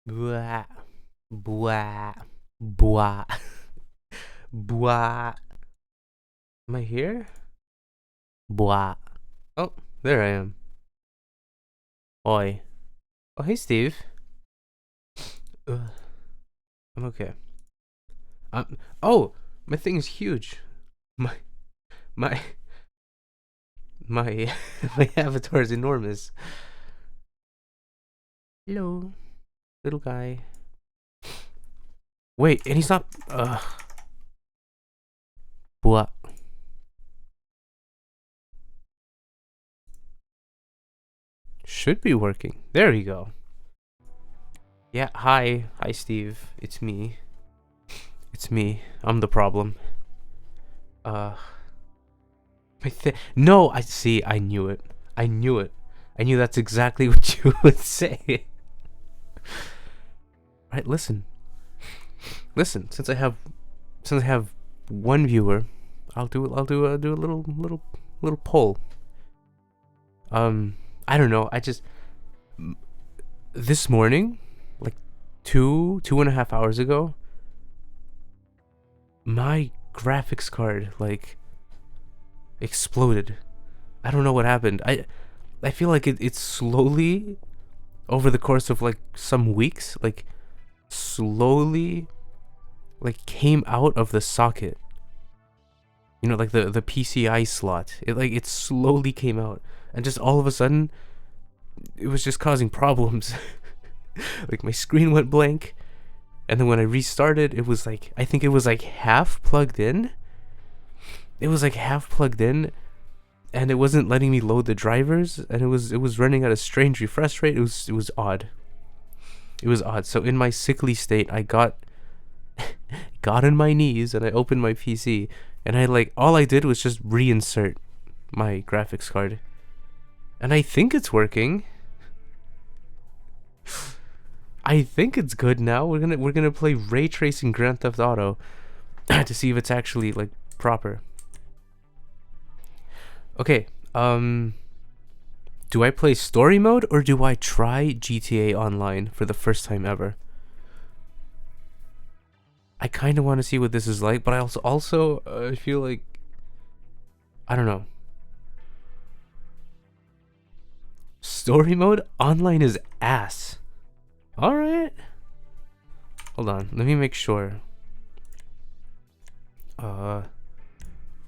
Blah, blah, blah, blah. Am I here? Blah. Oh, there I am. Oi. Oh, hey, Steve. I'm okay. Oh, my thing is huge. My, my, my, my avatar is enormous. Hello, little guy. Wait, and he's not. Blah. Should be working. There you go. Yeah, hi, Steve. It's me. It's me. I'm the problem. No, I see. I knew it. I knew it. I knew that's exactly what you would say. Right, listen. Listen. Since I have one viewer, I'll do a little poll. I don't know. This morning, like 2.5 hours ago, my graphics card like exploded. I don't know what happened. I feel like it slowly, over the course of like some weeks, like slowly like came out of the socket. You know, like the PCI slot. It slowly came out, and just all of a sudden it was just causing problems. Like my screen went blank, and then when I restarted, it was like, I think it was like half plugged in. It was like half plugged in, and it wasn't letting me load the drivers, and it was running at a strange refresh rate. It was odd. It was odd. So in my sickly state, I got on my knees and I opened my PC, and all I did was just reinsert my graphics card, and I think it's working. I think it's good now. We're gonna play ray tracing Grand Theft Auto to see if it's actually like proper. Okay, do I play story mode or do I try GTA Online for the first time ever? I kind of want to see what this is like, but I also feel like, I don't know. Story mode online is ass. All right. Hold on, let me make sure.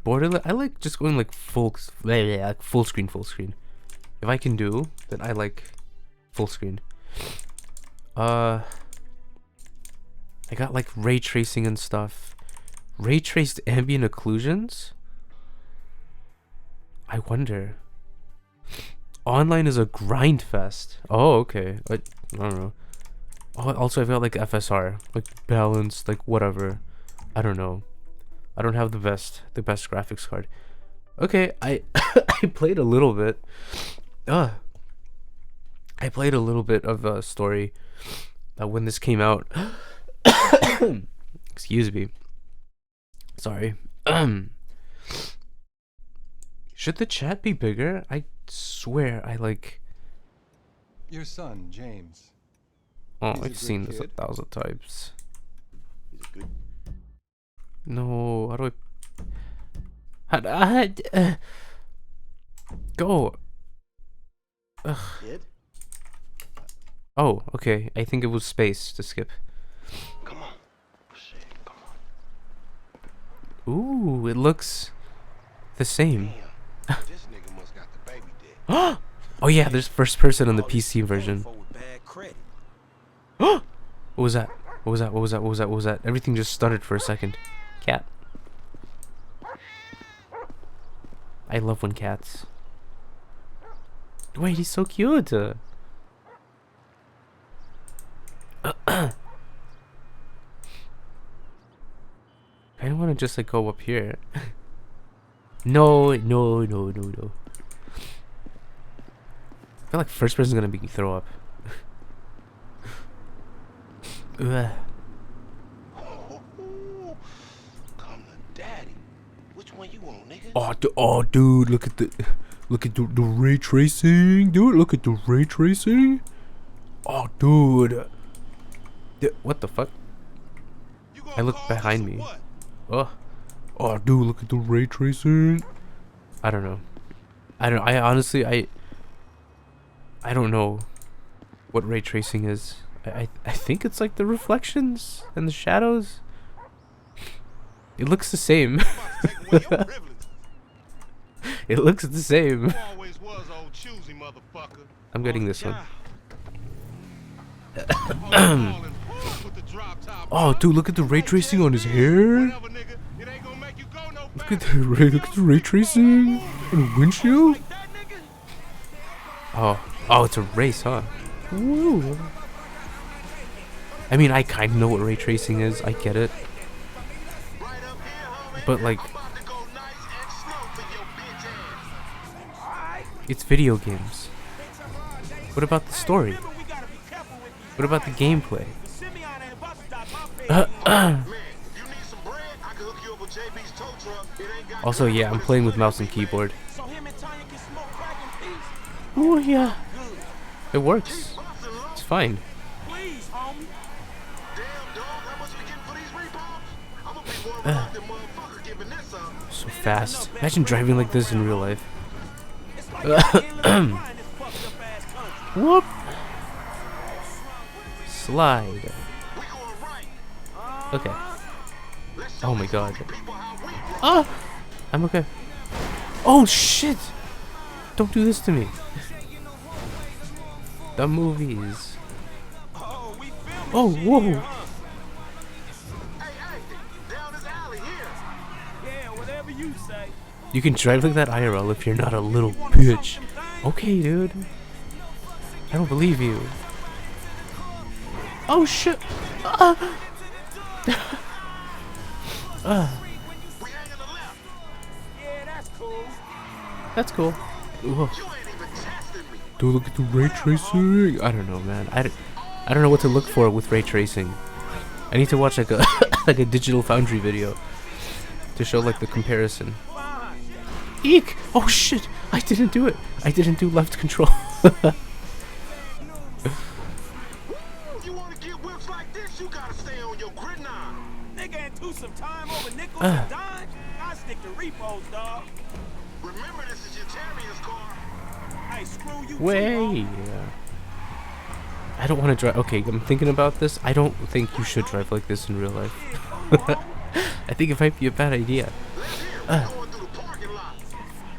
Borderlands. I like just going like full screen. If I can do, then I like full screen. I got like ray tracing and stuff. Ray traced ambient occlusions? I wonder. Online is a grind fest. Oh, okay. I don't know. Oh, also I've got like FSR, like balance, like whatever. I don't know. I don't have the best graphics card. Okay, I I played a little bit. I played a little bit of a story when this came out. Excuse me. Sorry. Should the chat be bigger? I swear I like your son, James. Oh, I've seen this 1,000 times. He's a good. No, how do I go? Ugh. Kid? Oh, okay. I think it was space to skip. Come on. Shit, come on. Ooh, it looks the same. Damn. This nigga must got the baby dead. Oh yeah, there's first person on the PC version. What was that? What was that? Everything just stuttered for a second. Cat. I love when cats. Wait, he's so cute. I don't want to just like go up here. No. I feel like first person's gonna make me throw up. Come to daddy. Which one you want, nigga? Oh, dude, look at the ray tracing, dude. Look at the ray tracing. Oh, dude. What the fuck? You gonna I look cause us behind or me. what? Oh, oh, dude, look at the ray tracing. I don't know. I honestly, I don't know what ray tracing is. I think it's like the reflections and the shadows. It looks the same. I'm about to take away your privilege. It looks the same. You always was old choosy motherfucker. I'm getting this one. Oh, dude, look at the ray tracing on his hair. Look at the ray tracing on the windshield. Oh, it's a race, huh? Woo. I mean, I kind of know what ray tracing is. I get it. But like, it's video games. What about the story? What about the gameplay? Also, yeah, I'm playing with mouse and keyboard. Oh yeah, it works. It's fine. So fast. Imagine driving like this in real life. Whoop. Slide. Okay. Oh my god. Ah! I'm okay. Oh shit! Don't do this to me. The movies. Oh, whoa! You can drive like that IRL if you're not a little bitch. Okay, dude. I don't believe you. Oh shit! That's cool. Whoa. Dude, look at the ray tracing. I don't know, man. I don't know what to look for with ray tracing. I need to watch like a like a Digital Foundry video to show like the comparison. Eek! Oh shit! I didn't do it. I didn't do left control. You wanna get whips like this, you gotta stay on your grid now. Nigga ain't too some time over nickels and dimes. I stick to repos, dog. Remember, this is your champion's car. Hey, screw you. Way. I don't want to drive. Okay, I'm thinking about this. I don't think you should drive like this in real life. I think it might be a bad idea.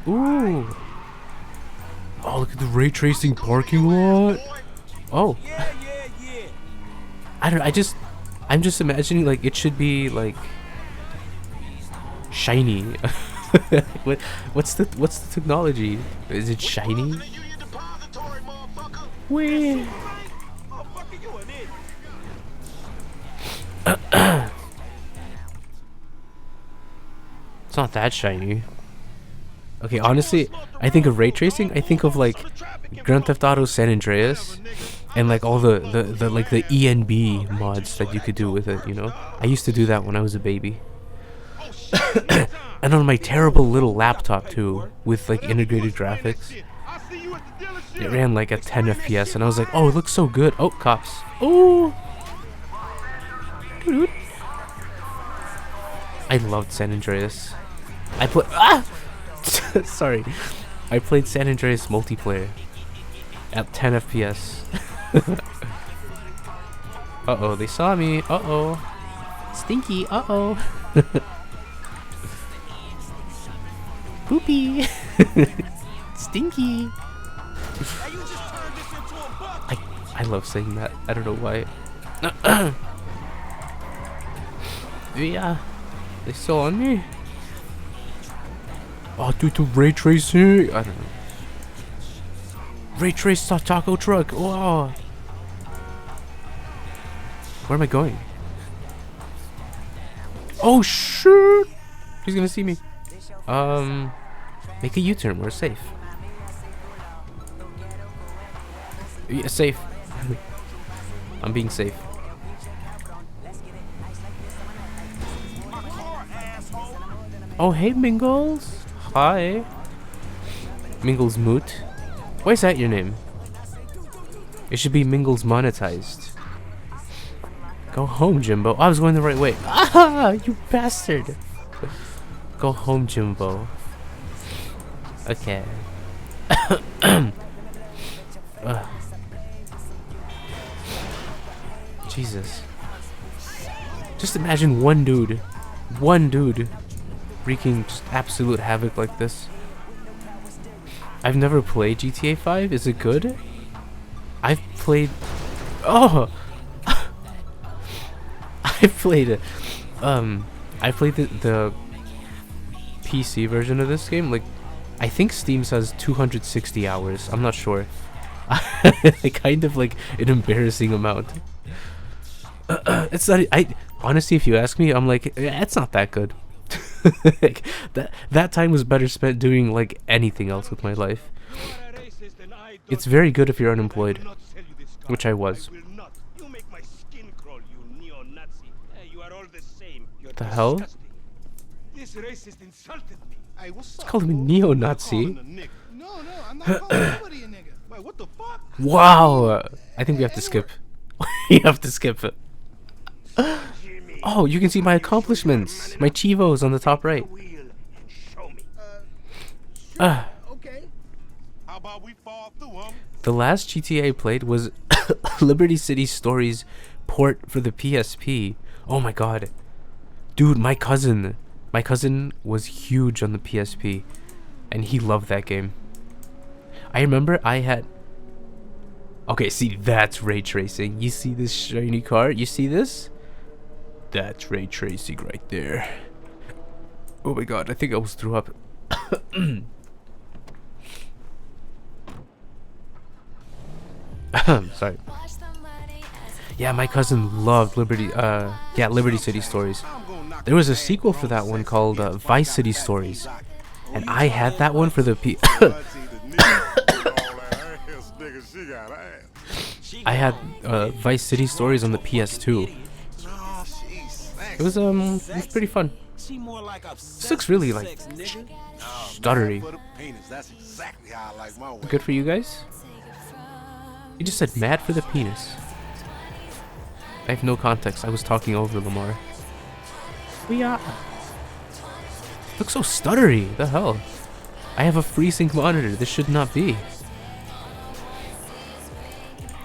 Ooh. Oh, look at the ray tracing parking lot. Oh. I'm just imagining like it should be like shiny. What's the technology? Is it shiny? Wait. It's not that shiny. Okay, honestly, I think of ray tracing. I think of like Grand Theft Auto San Andreas, and like all the like the ENB mods that you could do with it. You know, I used to do that when I was a baby. And on my terrible little laptop too, with like integrated graphics. It ran like at 10 FPS, and I was like, "Oh, it looks so good." Oh, cops! Oh, I loved San Andreas. I put sorry, I played San Andreas multiplayer at 10 FPS. Uh-oh, they saw me. Uh-oh. Stinky. Uh-oh. Poopy. Stinky. I love saying that. I don't know why. Yeah. They still on me? Oh, dude, the ray tracing. I don't know. Ray trace taco truck. Whoa. Where am I going? Oh shoot! He's gonna see me. Make a U-turn. We're safe. Yeah, safe. I'm being safe. Oh, hey, Mingles. Hi. Mingles Moot. Why is that your name? It should be Mingles Monetized. Go home, Jimbo. I was going the right way. Ah, you bastard. Go home, Jimbo. Okay. Jesus. Just imagine one dude wreaking just absolute havoc like this. I've never played GTA 5. Is it good? I've played... Oh! I played the PC version of this game. Like, I think Steam says 260 hours. I'm not sure. Kind of like an embarrassing amount. It's not. Honestly, if you ask me, I'm like, it's not that good. Like, that time was better spent doing like anything else with my life. It's very good if you're unemployed, which I was. What the hell? This racist insulted me. Hey, what's It's called me neo-Nazi. No, I'm not calling nobody a nigga. Wait, what the fuck? Wow. I think we have to skip. We have to skip it. Oh, you can see my accomplishments. My Chivos on the top right. Okay. How about we fall through, huh? The last GTA I played was Liberty City Stories port for the PSP. Oh my god. Dude, my cousin was huge on the PSP, and he loved that game. I remember I had... Okay, see, that's ray tracing. You see this shiny car? You see this? That's ray tracing right there. Oh my god, I think I almost threw up. Sorry. Yeah, my cousin loved Liberty City Stories. There was a sequel for that one called Vice City Stories, and I had that one for the I had Vice City Stories on the PS2. It was pretty fun. This looks really like stuttery. Good for you guys. You just said mad for the penis. I have no context. I was talking over Lamar. We are. Looks so stuttery. The hell? I have a FreeSync monitor. This should not be.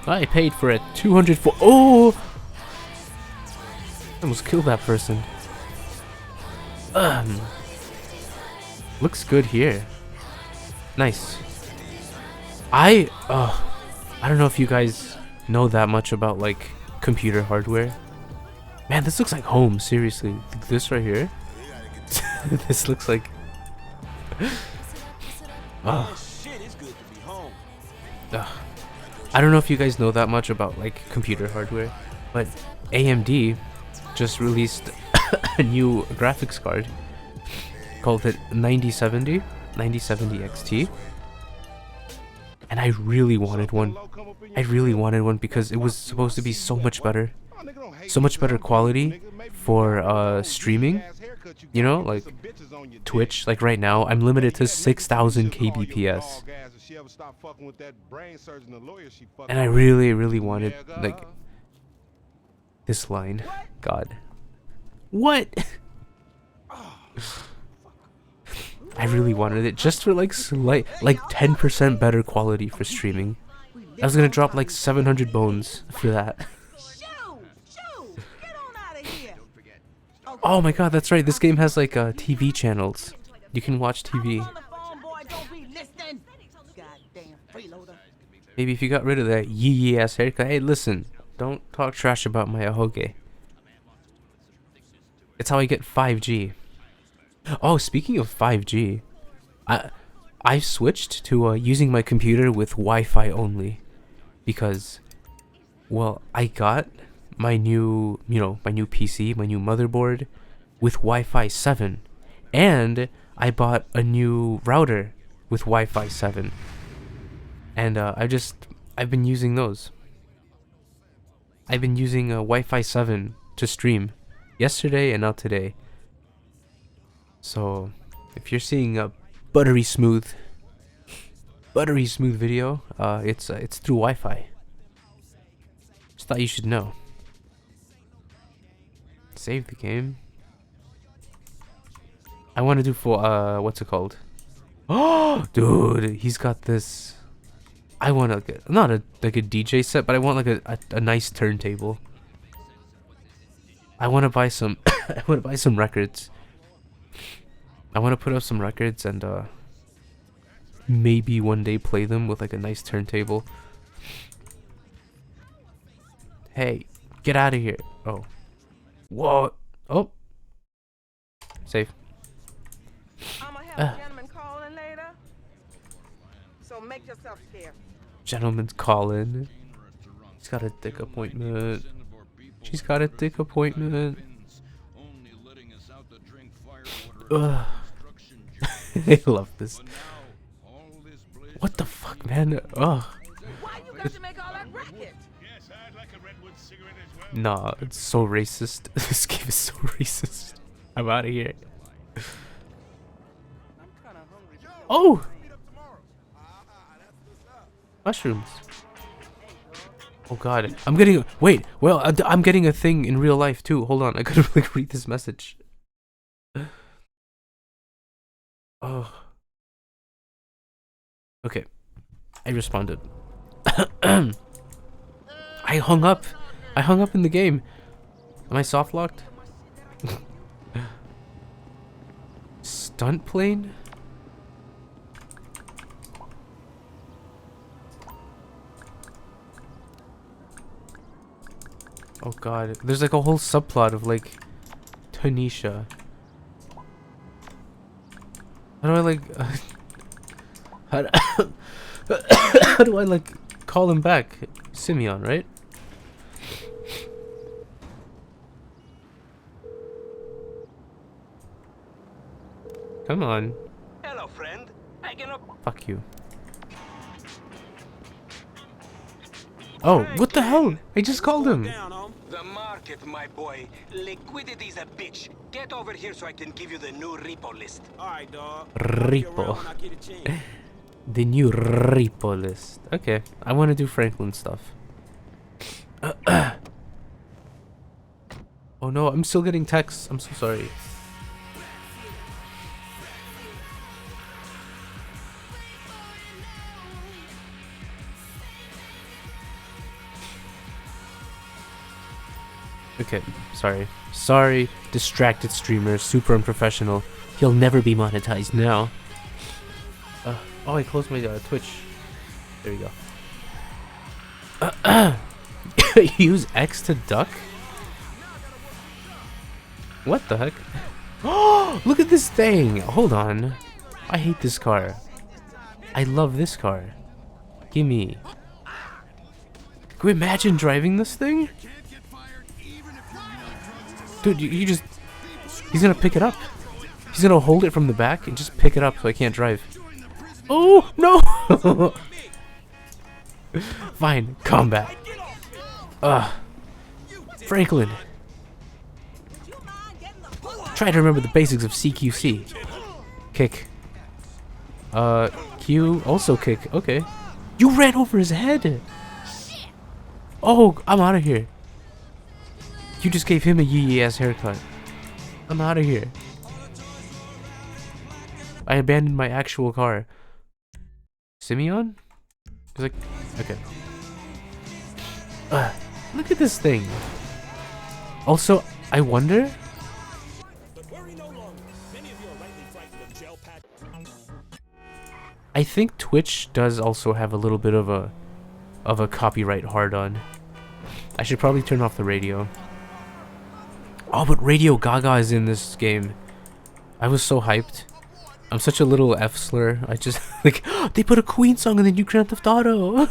I paid for it. 200 for. Oh! I almost killed that person. Looks good here. Nice. I don't know if you guys know that much about like computer hardware. Man, this looks like home, seriously. This right here. This looks like shit, it's good to be home. I don't know if you guys know that much about like computer hardware, but AMD just released a new graphics card called the 9070 XT. And I really wanted one. Because it was supposed to be so much better quality for streaming. You know, like Twitch. Like right now, I'm limited to 6,000 kbps. And I really wanted like this line. God, what? I really wanted it just for like 10% better quality for streaming. I was gonna drop like 700 bones for that. Oh my god, that's right. This game has like TV channels. You can watch TV. Maybe if you got rid of that yee ass haircut. Hey, listen, don't talk trash about my ahoge. It's how I get 5G. Oh, speaking of 5G, I switched to using my computer with Wi-Fi only because, well, I got my new PC, my new motherboard with Wi-Fi 7, and I bought a new router with Wi-Fi 7, and I've been using those. I've been using Wi-Fi 7 to stream yesterday and now today. So, if you're seeing a buttery smooth video, it's through Wi-Fi. Just thought you should know. Save the game. I want to do full, what's it called? Oh, dude, he's got this. I want not a like a DJ set, but I want like a nice turntable. I want to buy some. I want to buy some records. I want to put up some records and maybe one day play them with like a nice turntable. Hey, get out of here! Oh, what? Oh, safe. I'ma have a gentleman call in later. So make yourself scarce. Gentleman's calling. He's got a dick appointment. She's got a dick appointment. Ugh. I love this. What the fuck, man? Ugh. Why you got to make all that racket? Nah, it's so racist. This game is so racist. I'm out of here. Oh! Mushrooms. Oh god, I'm getting wait. Well, I'm getting a thing in real life too. Hold on, I gotta like read this message. Oh. Okay, I responded. I hung up. I hung up in the game. Am I soft locked? Stunt plane? Oh god, there's like a whole subplot of like Tanisha. How do I like how do, how do I like call him back? Simeon, right? Come on. Hello, friend. I cannot. Fuck you. Oh, what the hell? I just called him. The market, my boy. Liquidity's a bitch. Get over here so I can give you the new repo list. Alright, dog. Repo. The new repo list. Okay, I want to do Franklin stuff. Oh no, I'm still getting texts. I'm so sorry. Okay, sorry. Sorry, distracted streamer, super unprofessional. He'll never be monetized now. Oh, I closed my Twitch. There you go. Use X to duck? What the heck? Oh, look at this thing! Hold on. I hate this car. I love this car. Gimme. Can you imagine driving this thing? Dude, you just... He's gonna pick it up. He's gonna hold it from the back and just pick it up so I can't drive. Oh, no! Fine, combat. Franklin. Try to remember the basics of CQC. Kick. Q, also kick. Okay. You ran over his head! Oh, I'm out of here. You just gave him a yee-ass haircut. I'm out of here. I abandoned my actual car. Simeon? He's like, okay. Look at this thing. Also, I wonder. I think Twitch does also have a little bit of a copyright hard on. I should probably turn off the radio. Oh, but Radio Gaga is in this game. I was so hyped. I'm such a little F slur. I just like they put a Queen song in the new Grand Theft Auto.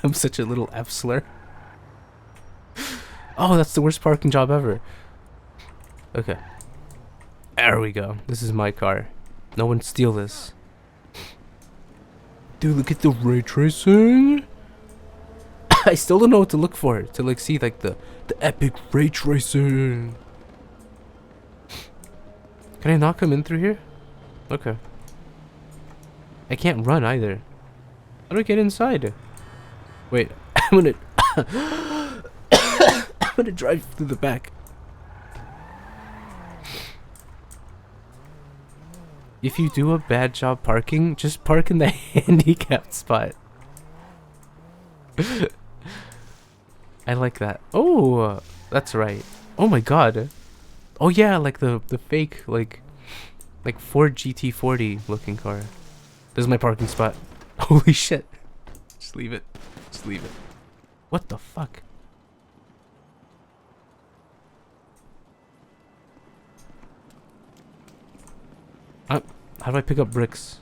I'm such a little F slur. Oh, that's the worst parking job ever. Okay. There we go. This is my car. No one steal this. Dude, look at the ray tracing. I still don't know what to look for to like see like the epic ray tracing. Can I not come in through here? Okay. I can't run either. How do I get inside? Wait, I'm gonna I'm gonna drive through the back. If you do a bad job parking, just park in the handicapped spot. I like that. Oh, that's right. Oh my god. Oh yeah, like the fake like Ford GT40 looking car. This is my parking spot. Holy shit. Just leave it. Just leave it. What the fuck? How do I pick up bricks?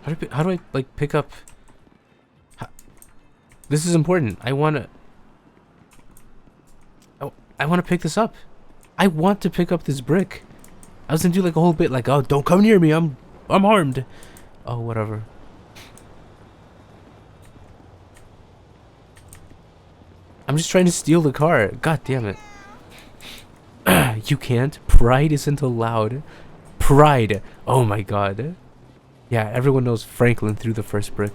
How do I like pick up? This is important. I wanna pick this up. I want to pick up this brick. I was gonna do like a whole bit like, oh, don't come near me. I'm armed. Oh, whatever. I'm just trying to steal the car. God damn it. You can't. Pride isn't allowed. Pride. Oh my god. Yeah, everyone knows Franklin threw the first brick.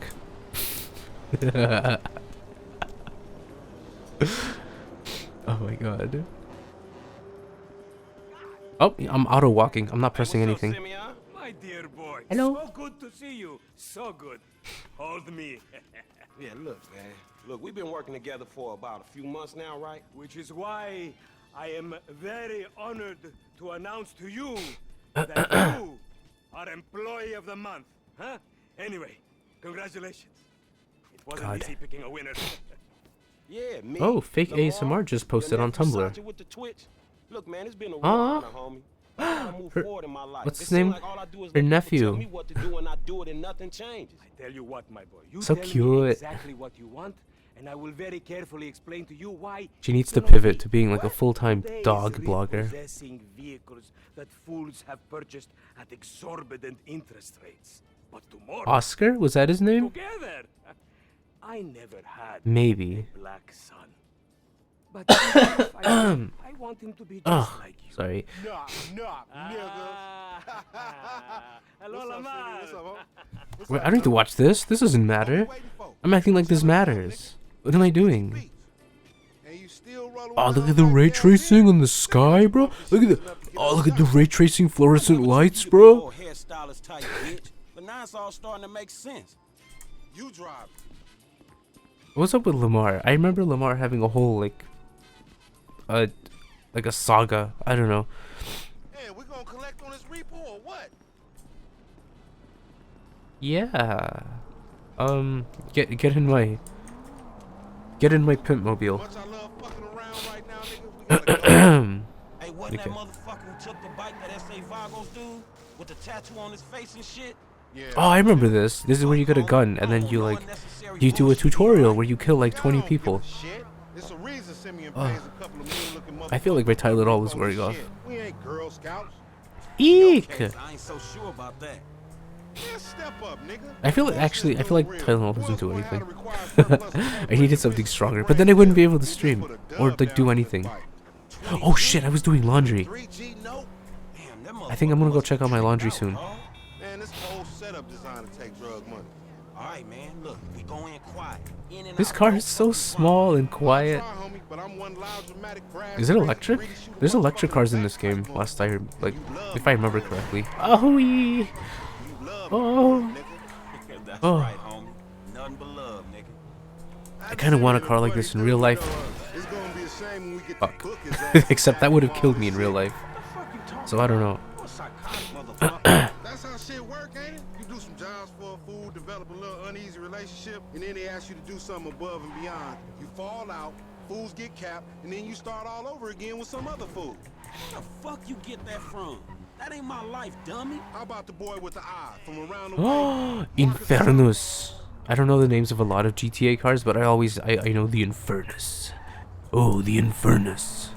Oh my god. Oh, I'm auto walking. I'm not pressing anything. My dear boy. Hello. So good to see you. So good. Hold me. Yeah, look, man. Look, we've been working together for about a few months now, right? Which is why I am very honored to announce to you that you are Employee of the Month. Huh? Anyway, congratulations. It wasn't God. easy picking a winner. Yeah, me. Oh, fake Lamar, ASMR just posted your on nephew Tumblr. Sanjay with the Twitch. Look, man, it's been a real Aw. honor, homie. I gotta move forward in my life. what's It his seem name? like all I do is Her let people nephew. tell me what to do and I do it and nothing changes. I tell you what, my boy. You So tell me cute. exactly what you want, and I will very carefully explain to you why. She needs to You know pivot me. to being like a full-time Today's dog blogger. repossessing vehicles that fools have purchased at exorbitant interest rates. But tomorrow, Oscar? Was that his name? together, I never had Maybe. a black son. But I want him to be just Ugh. like you. Sorry. Knock, nigga. Hello, Lamar. Wait, I don't need to watch this. This doesn't matter. I'm acting like this matters. What am I doing? Oh, look at the ray tracing on the sky, bro. Look at the. Oh, look at the ray tracing fluorescent lights, bro. Old hairstylist type bitch. But now it's all starting to make sense. You drive. What's up with Lamar? I remember Lamar having a whole like a saga. I don't know. Hey, we gonna collect on this repo or what? Yeah. Get in my pimp mobile. Much I love fucking around right now, nigga. We gotta Hey, wasn't Okay. that motherfucker who took the bike that S.A. Vagos dude? With the tattoo on his face and shit? Yeah. Oh, I remember this. This is where you get a gun and then you like you do a tutorial where you kill like 20 people. Shit. It's a reason Simeon pays a couple of mean-looking I feel like my Tyler all is wearing off. shit. We ain't Girl Scouts. Eek! Okay, I ain't so sure about that. Yeah, step up, nigga. I feel like actually I feel like Tylenol doesn't do anything. I needed something stronger, but then I wouldn't be able to stream or like do anything. Oh shit! I was doing laundry. 3G note. Damn, that I think I'm gonna go motherfucker check out my must laundry trick soon. out, dawg. Man, this whole setup designed to take drug money. Alright, man, look, we go in quiet. In and This out, car no is so fucking small and quiet. Try, homie, but I'm one loud, dramatic, brass, Is it crazy, electric? greedy, shoot a There's electric motherfucker cars in back this game. spot. Last I like, You love if I remember me, correctly. Oh, You love Oh. me, nigga. problem. That's Oh. right, homie. Nothing but love, nigga. I kind of want a car like this in real life. It's gonna be a shame when we get Fuck. to book his ass. Except that would have killed me in real life. So I don't know. You a psychotic motherfucker. That's how shit work, ain't it? You do some jobs for a fool, develop a little uneasy relationship, and then they ask you to do something above and beyond. You fall out, fools get capped, and then you start all over again with some other fool. Where the fuck you get that from? That ain't my life, dummy. How about the boy with the eye from around the way? Oh, Infernus. I don't know the names of a lot of GTA cars, but I know the Infernus. Oh, the Infernus.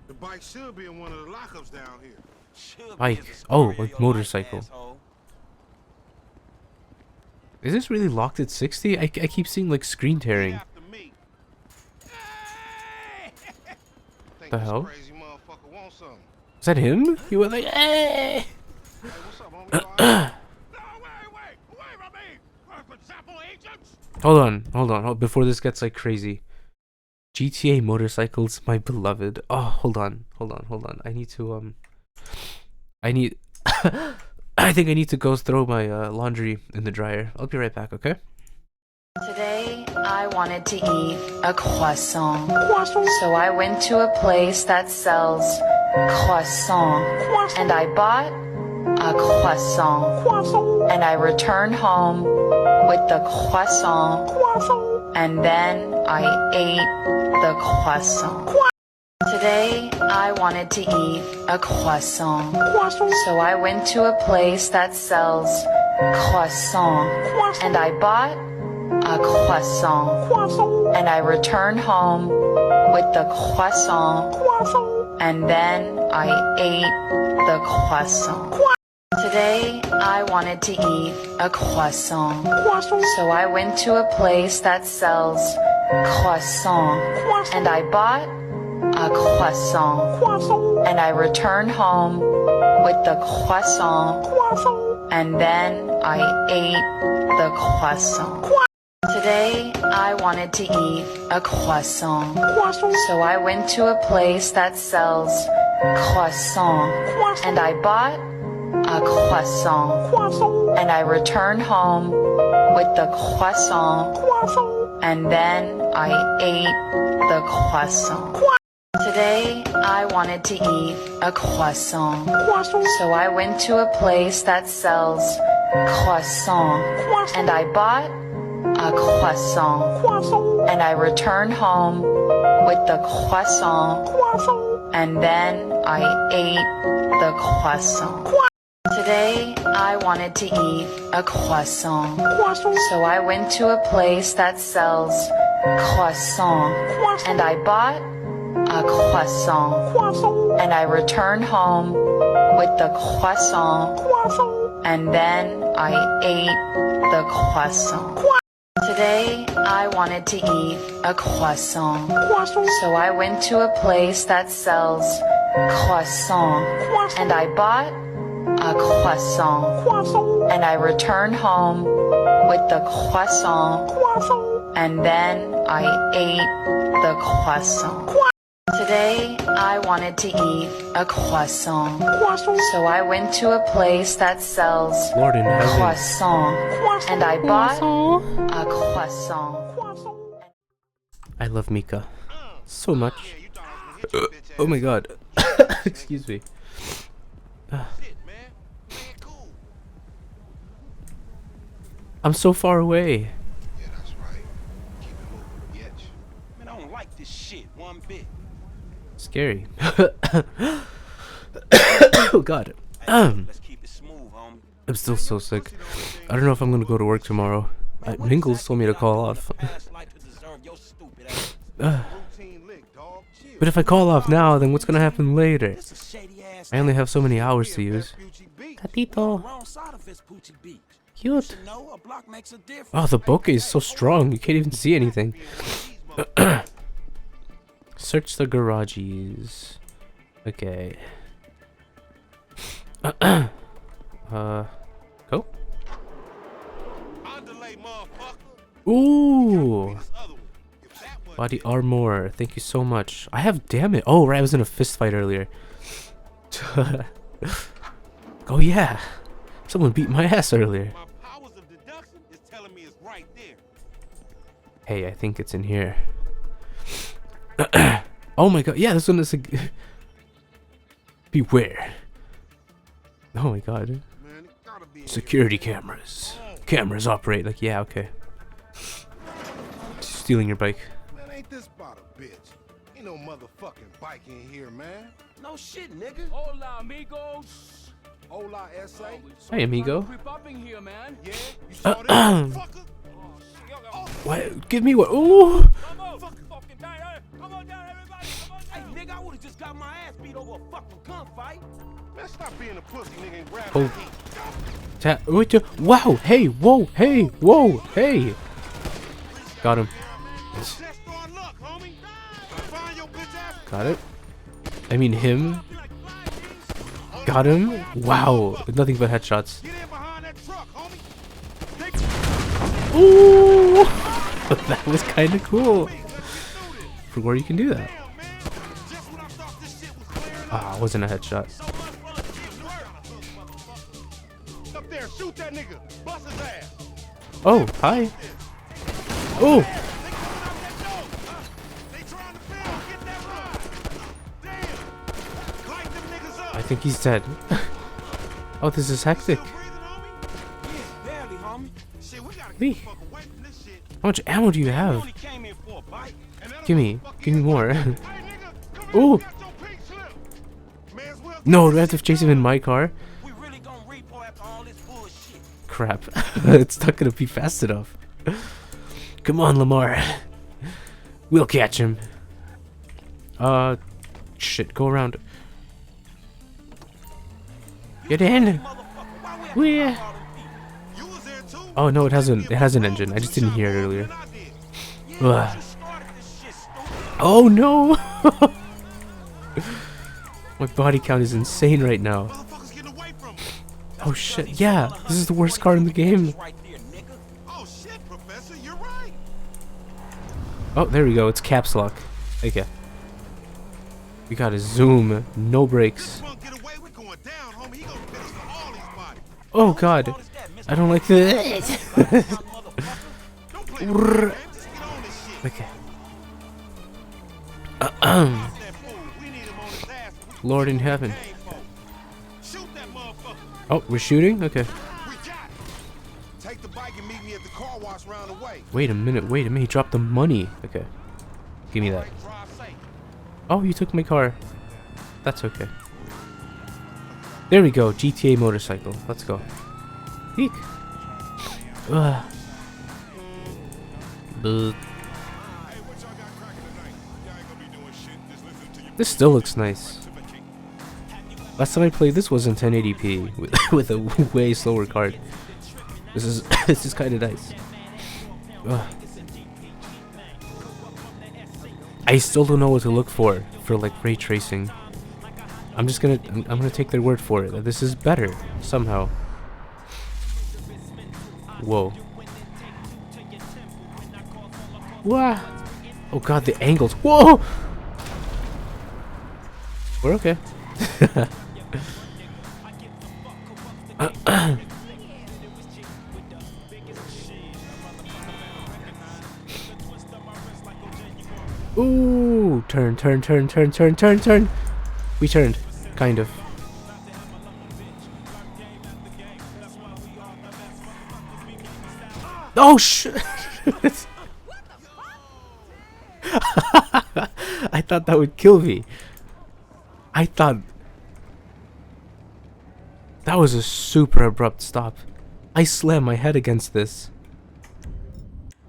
The bike should be in one of the lockups down here. Should be Bike. as a Oh, story of like your motorcycle. life, asshole. Is this really locked at 60? I keep seeing like screen tearing. After me. Think The this hell? crazy motherfucker wants something. Is that him? He went like, eh. Hey, what's up, homie? You all right? No, wait from me! Hold on. Before this gets like crazy. GTA motorcycles, my beloved. Oh, hold on. I need to I think I need to go throw my laundry in the dryer. I'll be right back, okay? Today, I wanted to eat a croissant. So I went to a place that sells croissant. And I bought a croissant. And I returned home with the croissant. And then I ate the croissant. Today, I wanted to eat a croissant. So I went to a place that sells croissant. And I bought a croissant. And I returned home with the croissant. And then I ate the croissant. Today, I wanted to eat a croissant. So I went to a place that sells croissant. And I bought a croissant. And I returned home with the croissant. And then I ate the croissant. Today, I wanted to eat a croissant. So I went to a place that sells croissant. And I bought a croissant. And I returned home with the croissant. And then I ate the croissant. Today, I wanted to eat a croissant. So I went to a place that sells croissant. And I bought a croissant. And I returned home with the croissant. And then I ate the croissant. Today, I wanted to eat a croissant. So I went to a place that sells croissant. And I bought a croissant. And I returned home with the croissant. And then I ate the croissant. Today, I wanted to eat a croissant. So I went to a place that sells croissant. And I bought a croissant. And I returned home with the croissant. And then I ate the croissant. Today, I wanted to eat a croissant. So I went to a place that sells Lord in heaven. croissant. And I bought a croissant. I love Mika so much. Oh my god. Excuse me. I'm so far away. Yeah, that's right. Keep it moving, bitch. Man, I don't like this shit one bit. Scary. Oh god. Let's keep it smooth, homie. I'm still so sick. I don't know if I'm gonna go to work tomorrow. Mingles told me to call off. But if I call off now, then what's gonna happen later? I only have so many hours to use. Gatito. Cute. Oh, the bokeh is so strong, you can't even see anything. Search the garages. Okay. Go. Ooh. Body armor. Thank you so much. I have, damn it. Oh, right. I was in a fist fight earlier. Oh, yeah. Someone beat my ass earlier. Hey, I think it's in here. Oh my god. Yeah, this one is a... Beware. Oh my god. Security cameras. Cameras operate like, yeah, okay. Stealing your bike. Man, ain't this about a bitch? Ain't no motherfucking bike in here, man. No shit, nigga. Hola, amigos. Hola, S.A. Hey, amigo. Creep up in here, man. Yeah, you saw this motherfucker? What? Give me what? Ooh. Come on, fucking down. Come on down, everybody. Come on down. Hey, nigga, I would've just got my ass beat over a fucking gunfight. Man, stop being a pussy, nigga, and grab Oh. that heat. Wait, wow. Hey, whoa. Hey, whoa. Hey. Got him. Test our luck, homie. Find your bitch ass. Got it. I mean him. Got him. Wow. Nothing but headshots. Get in behind that truck, homie. Ooh. That was kind of cool. For where you can do that. Ah, it wasn't a headshot. Up there, shoot that nigga. Bust his ass. Oh, hi. Oh, They trying to build. Get that ride. Damn. Light them niggas up. I think he's dead. Oh, this is hectic. Breathing, homie? Yeah, barely, homie. Shit, we gotta Wee. get the fuck away from this shit. How much ammo do you We have? only came here for a bite. And that'll Give me more. Hey, nigga, come here. Ooh. You got your pink slip. May as well No, get do I have to this chase shit him in done. my car? We really gonna repo after all this bullshit. Crap. It's not gonna be fast enough. Come on, Lamar. We'll catch him. Shit, go around. Get in. Where? You was there too. Oh no, it has an engine. I just didn't hear it earlier. Ugh. Oh no! My body count is insane right now. Motherfuckers getting away from me. Oh shit, yeah, this is the worst car in the game. Right there, nigga. Oh shit, Professor, you're right. Oh, there we go, it's caps lock. Okay. We gotta zoom, no brakes. Punk get away, we're going down, homie. He gonna finish for all these bodies. Oh god, I don't like this. Don't play with me, man. Just get on this shit. Okay. That fool, we need him on his ass. Lord in heaven. Game for. Shoot that motherfucker. Oh, we're shooting? Okay. We got it. Take the bike and meet me at the car wash round the way. Wait a minute, he dropped the money. Okay. Give me that. Drive safe. Oh, you took my car. That's okay. There we go, GTA motorcycle. Let's go. Eek. Ugh. Buh. This still looks nice. Last time I played this was in 1080p with a way slower card. This is this is kind of nice. Ugh. I still don't know what to look for like ray tracing. I'm gonna take their word for it that this is better somehow. Whoa. Wah. Oh god, the angles. Whoa. We're okay. Ooh, turn. We turned, kind of. Oh shit! I thought that would kill me. I thought that was a super abrupt stop. I slammed my head against this.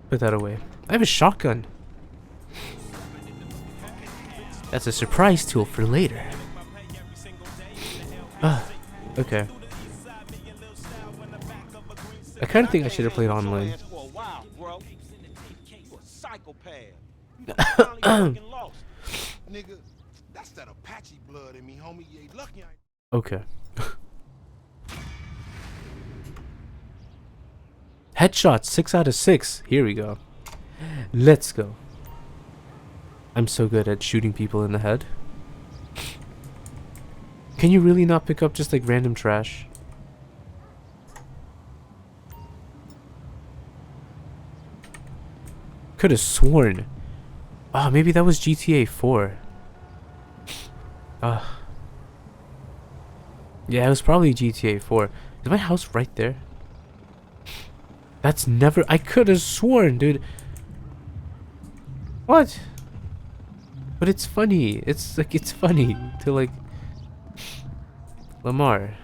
Put that away. I have a shotgun. That's a surprise tool for later. Okay. I kind of think I should have played online. Nigga, that's that Apache blood in me, homie. You ain't lucky I ain't. Okay. Headshot 6 out of 6. Here we go. Let's go. I'm so good at shooting people in the head. Can you really not pick up just like random trash? Could have sworn. Ah, maybe that was GTA 4. Yeah, it was probably GTA 4. Is my house right there? That's never... I could have sworn, dude. What? But it's funny. It's like, it's funny to like... Lamar.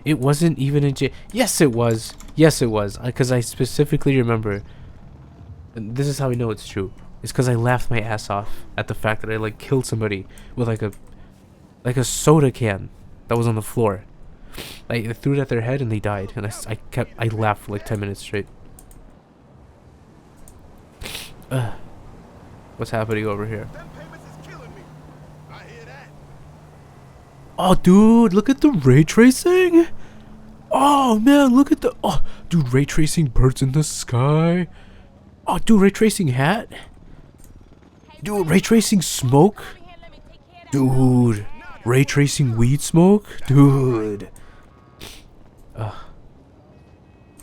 It wasn't even a J... Yes, it was. Yes, it was. Because I specifically remember... And this is how I know it's true. It's because I laughed my ass off at the fact that I like killed somebody with like a soda can that was on the floor. I threw it at their head and they died. And I laughed for like 10 minutes straight. What's happening over here? Them payments is killing me. I hear that. Oh, dude, look at the ray tracing. Oh man, look at the... Oh, dude, ray tracing birds in the sky. Oh, dude, ray tracing hat. Dude, ray tracing smoke. Dude, ray tracing weed smoke. Dude.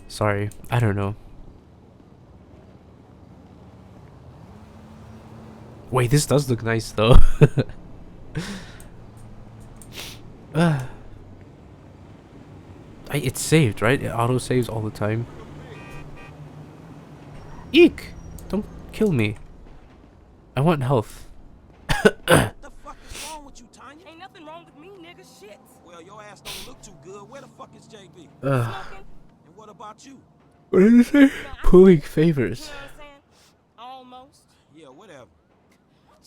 Sorry, I don't know. Wait, this does look nice though. It's saved, right? It auto saves all the time. Eek! Don't kill me. I want health. What the fuck is wrong with you, Tanya? Ain't nothing wrong with me, nigga. Shit. Well, your ass don't look too good. Where the fuck is JB? Ugh. And what about you? What did you say? Pulling favors. You know what I'm saying? Almost. Yeah, whatever.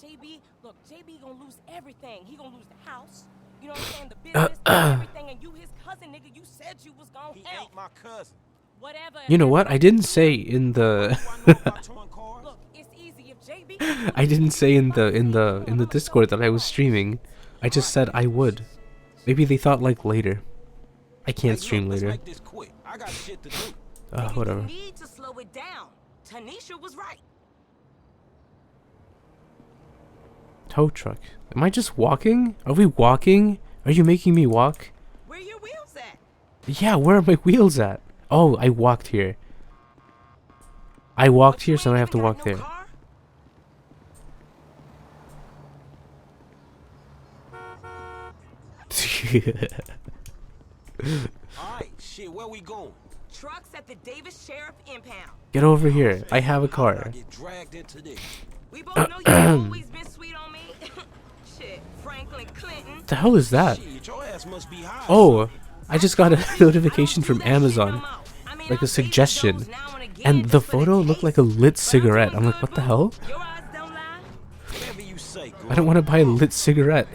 JB, look, JB gonna lose everything. He gonna lose the house. You know what I'm saying? The business, everything. And you his cousin, nigga. You said you was gonna He help. ain't my cousin. Whatever. You know what? I didn't say in the Do I know about towing cars? Look, it's easy if JB. I didn't say in the Discord that I was streaming. I just said I would. Maybe they thought like later. I can't stream Let's later. make this quick. I got shit to do. Whatever. You need to slow it down. Tanisha was right. Tow truck. Am I just walking? Are we walking? Are you making me walk? Where your wheels at? Yeah, where are my wheels at? Oh, I walked here. I walked here, so I have to walk there. Alright, shit, where we going? Trucks at the Davis Sheriff Impound. Get over here. I have a How did I car. get dragged into this? We both know you've always been sweet on me. Shit, Franklin Clinton. What the hell is that? Shit, your ass must be high. Oh, I just got a notification from Amazon. Like a suggestion. And the photo looked like a lit cigarette. I'm like, what the hell? Whatever you say, girl. I don't want to buy a lit cigarette.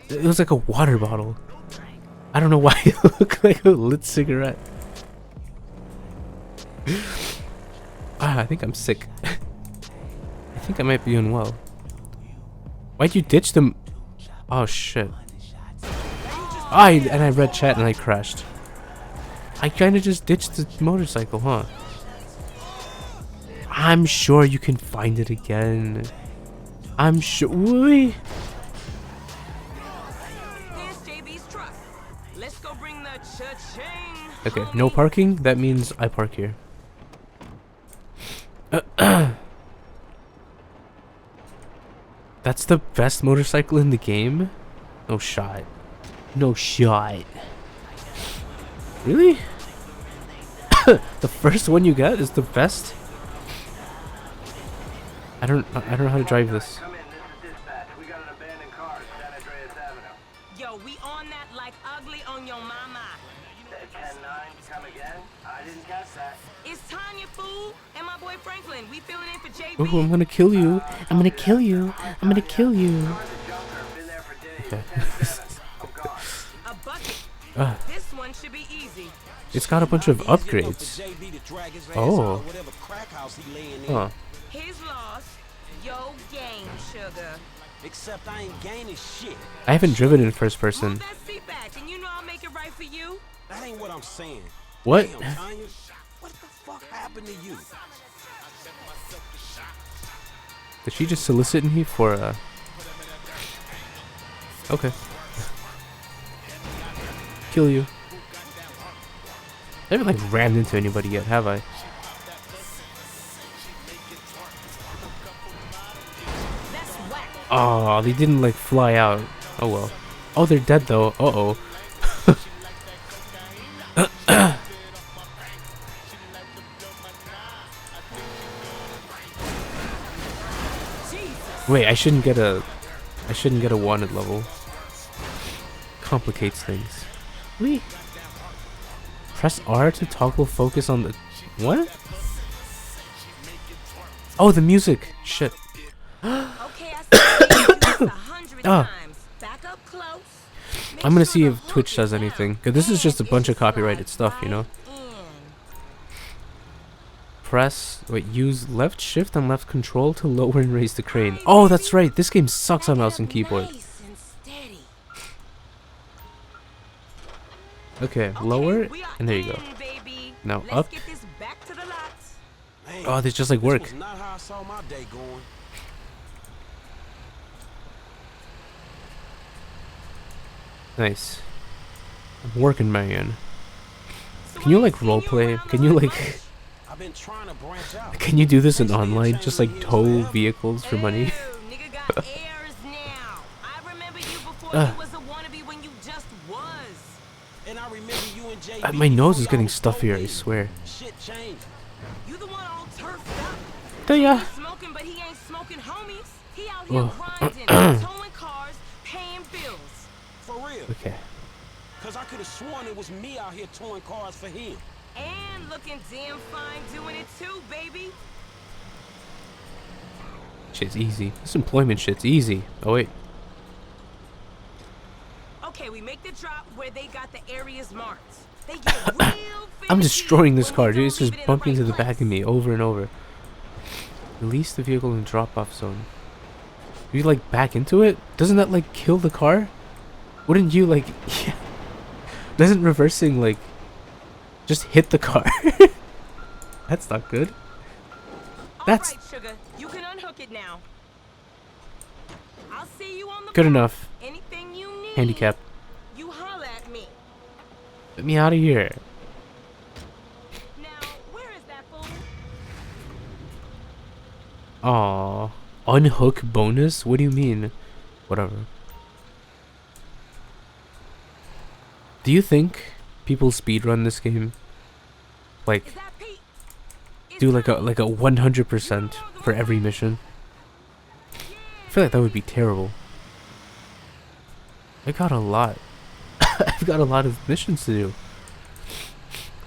It was like a water bottle. I don't know why it looked like a lit cigarette. I think I'm sick. I think I might be unwell. Why'd you ditch them? Oh shit. And I read chat and I crashed. I kinda just ditched the motorcycle, huh? I'm sure you can find it again. I'm sure. Here's JB's truck. Let's go bring the cha-ching. Okay, no parking? That means I park here. That's the best motorcycle in the game? No shot. No shot. Really? The first one you get is the best? I don't know how to drive this. Yo, we on that like ugly on your mama. It's Tanya, fool, and my boy Franklin. We filling in for JB. Ooh, I'm gonna kill you. I'm gonna kill you. I'm gonna kill you. Okay. A bucket. This one should be easy. It's got a bunch of upgrades. Oh. Huh. His loss, yo game, sugar. Except I ain't gaining shit. I haven't driven in first person. Move that seat back, and you know I'll make it right for you. That ain't what I'm saying. What? Damn, Tanya, what the fuck happened to you? Did she just solicit me for Okay. Kill you. I haven't like rammed into anybody yet, have I? That's whack. Oh, they didn't like fly out. Oh well. Oh, they're dead though. Uh-oh. Wait, I shouldn't get a wanted level. Complicates things. Wait. Press R to toggle focus on the what? Oh, the music. Shit. Okay, I said this 100 times. Back up close. I'm gonna see if Twitch does anything. Cause this is just a bunch of copyrighted stuff, you know. Use left shift and left control to lower and raise the crane. Oh, that's right. This game sucks on mouse and keyboard. Okay, lower, and there you go. Now up. Man, Oh, this just like work. This was not how I saw my day going. Nice. I'm working, man. Can you like roleplay? Can you like? I've been trying to branch out. Can you do this in online? Just like tow vehicles for money? Nigga got airs now. I remember you before you was a wannabe when you just was. And I remember you and JB. My nose is before getting y'all stuffier, I was swear. Shit changed. You the one all turfed up. Do ya? He's smoking, but he ain't smoking homies. He out here grinding, towing cars, paying bills. For real. Okay. Cause I could have sworn it was me out here towing cars for him. And looking damn fine doing it too, baby. Shit's easy. This employment shit's easy. Oh wait. Okay, we make the drop where they got the areas marked. They get real I'm finicky destroying this when car, you dude. don't It's just leave it in bumping the into right the back of place. me over and over. Release the vehicle in drop-off zone. You like back into it? Doesn't that like kill the car? Wouldn't you like? Yeah. Doesn't reversing like just hit the car? That's not good. That's All right, sugar. You can unhook it now. I'll see you on the good block. enough. Anything you need. Handicap. You holla at me. Get me out of here. Now, where is that fool? Aw. Unhook bonus? What do you mean? Whatever. Do you think people speedrun this game? Like, Is that Pete? It's do like a her. 100% for every mission? I feel like that would be terrible. I got a lot. I've got a lot of missions to do.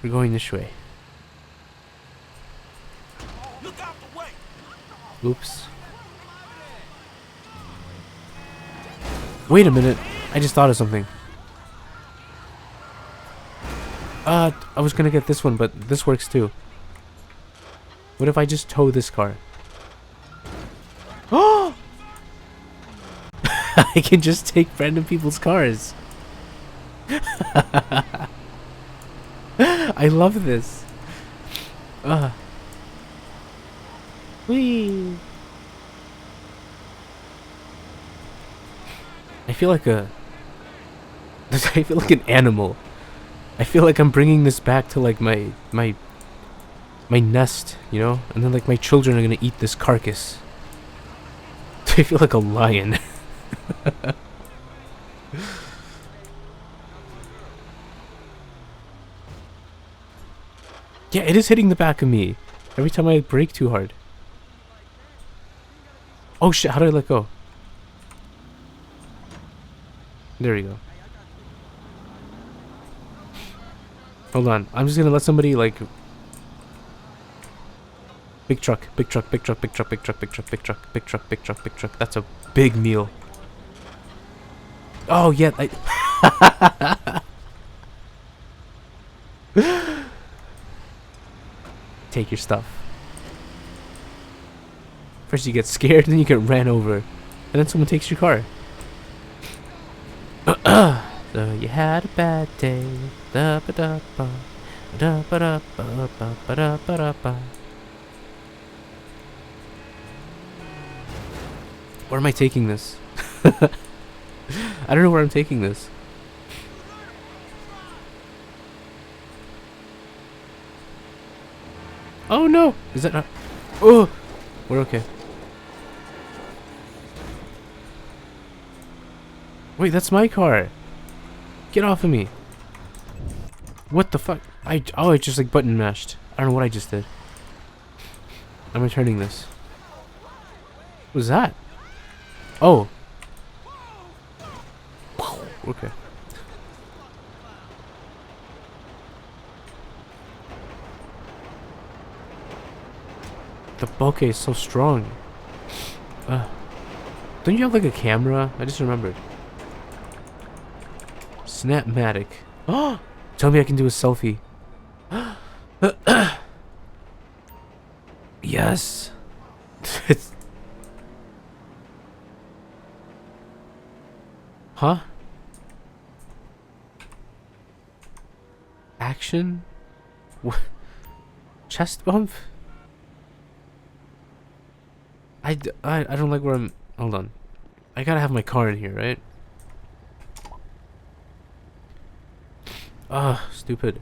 We're going this way. Look out the way. Oops. Wait a minute. I just thought of something. I was gonna get this one, but this works too. What if I just tow this car? Oh! I can just take random people's cars. I love this. Whee! I feel like a... I feel like an animal. I feel like I'm bringing this back to like my nest, you know? And then like my children are gonna eat this carcass. I feel like a lion. Yeah, it is hitting the back of me every time I brake too hard. Oh shit, how do I let go? There we go. Hold on, I'm just gonna let somebody like... Big truck, big truck, big truck, big truck, big truck, big truck, big truck, big truck, big truck, big truck. That's a big meal. Oh yeah, Take your stuff. First you get scared, then you get ran over. And then someone takes your car. So you had a bad day. Da ba da ba. Da ba da ba ba ba da ba da ba. Where am I taking this? I don't know where I'm taking this. Oh no! Is that not... Oh! We're okay. Wait, that's my car! Get off of me! What the fuck? I just like button mashed. I don't know what I just did. I'm returning this. What was that? Oh! Okay. The bokeh is so strong. Don't you have like a camera? I just remembered. Snapmatic. Oh! Tell me I can do a selfie. Yes. It's... Huh? Action? What? Chest bump? I don't like where I'm. Hold on. I gotta have my car in here, right? Ah, stupid.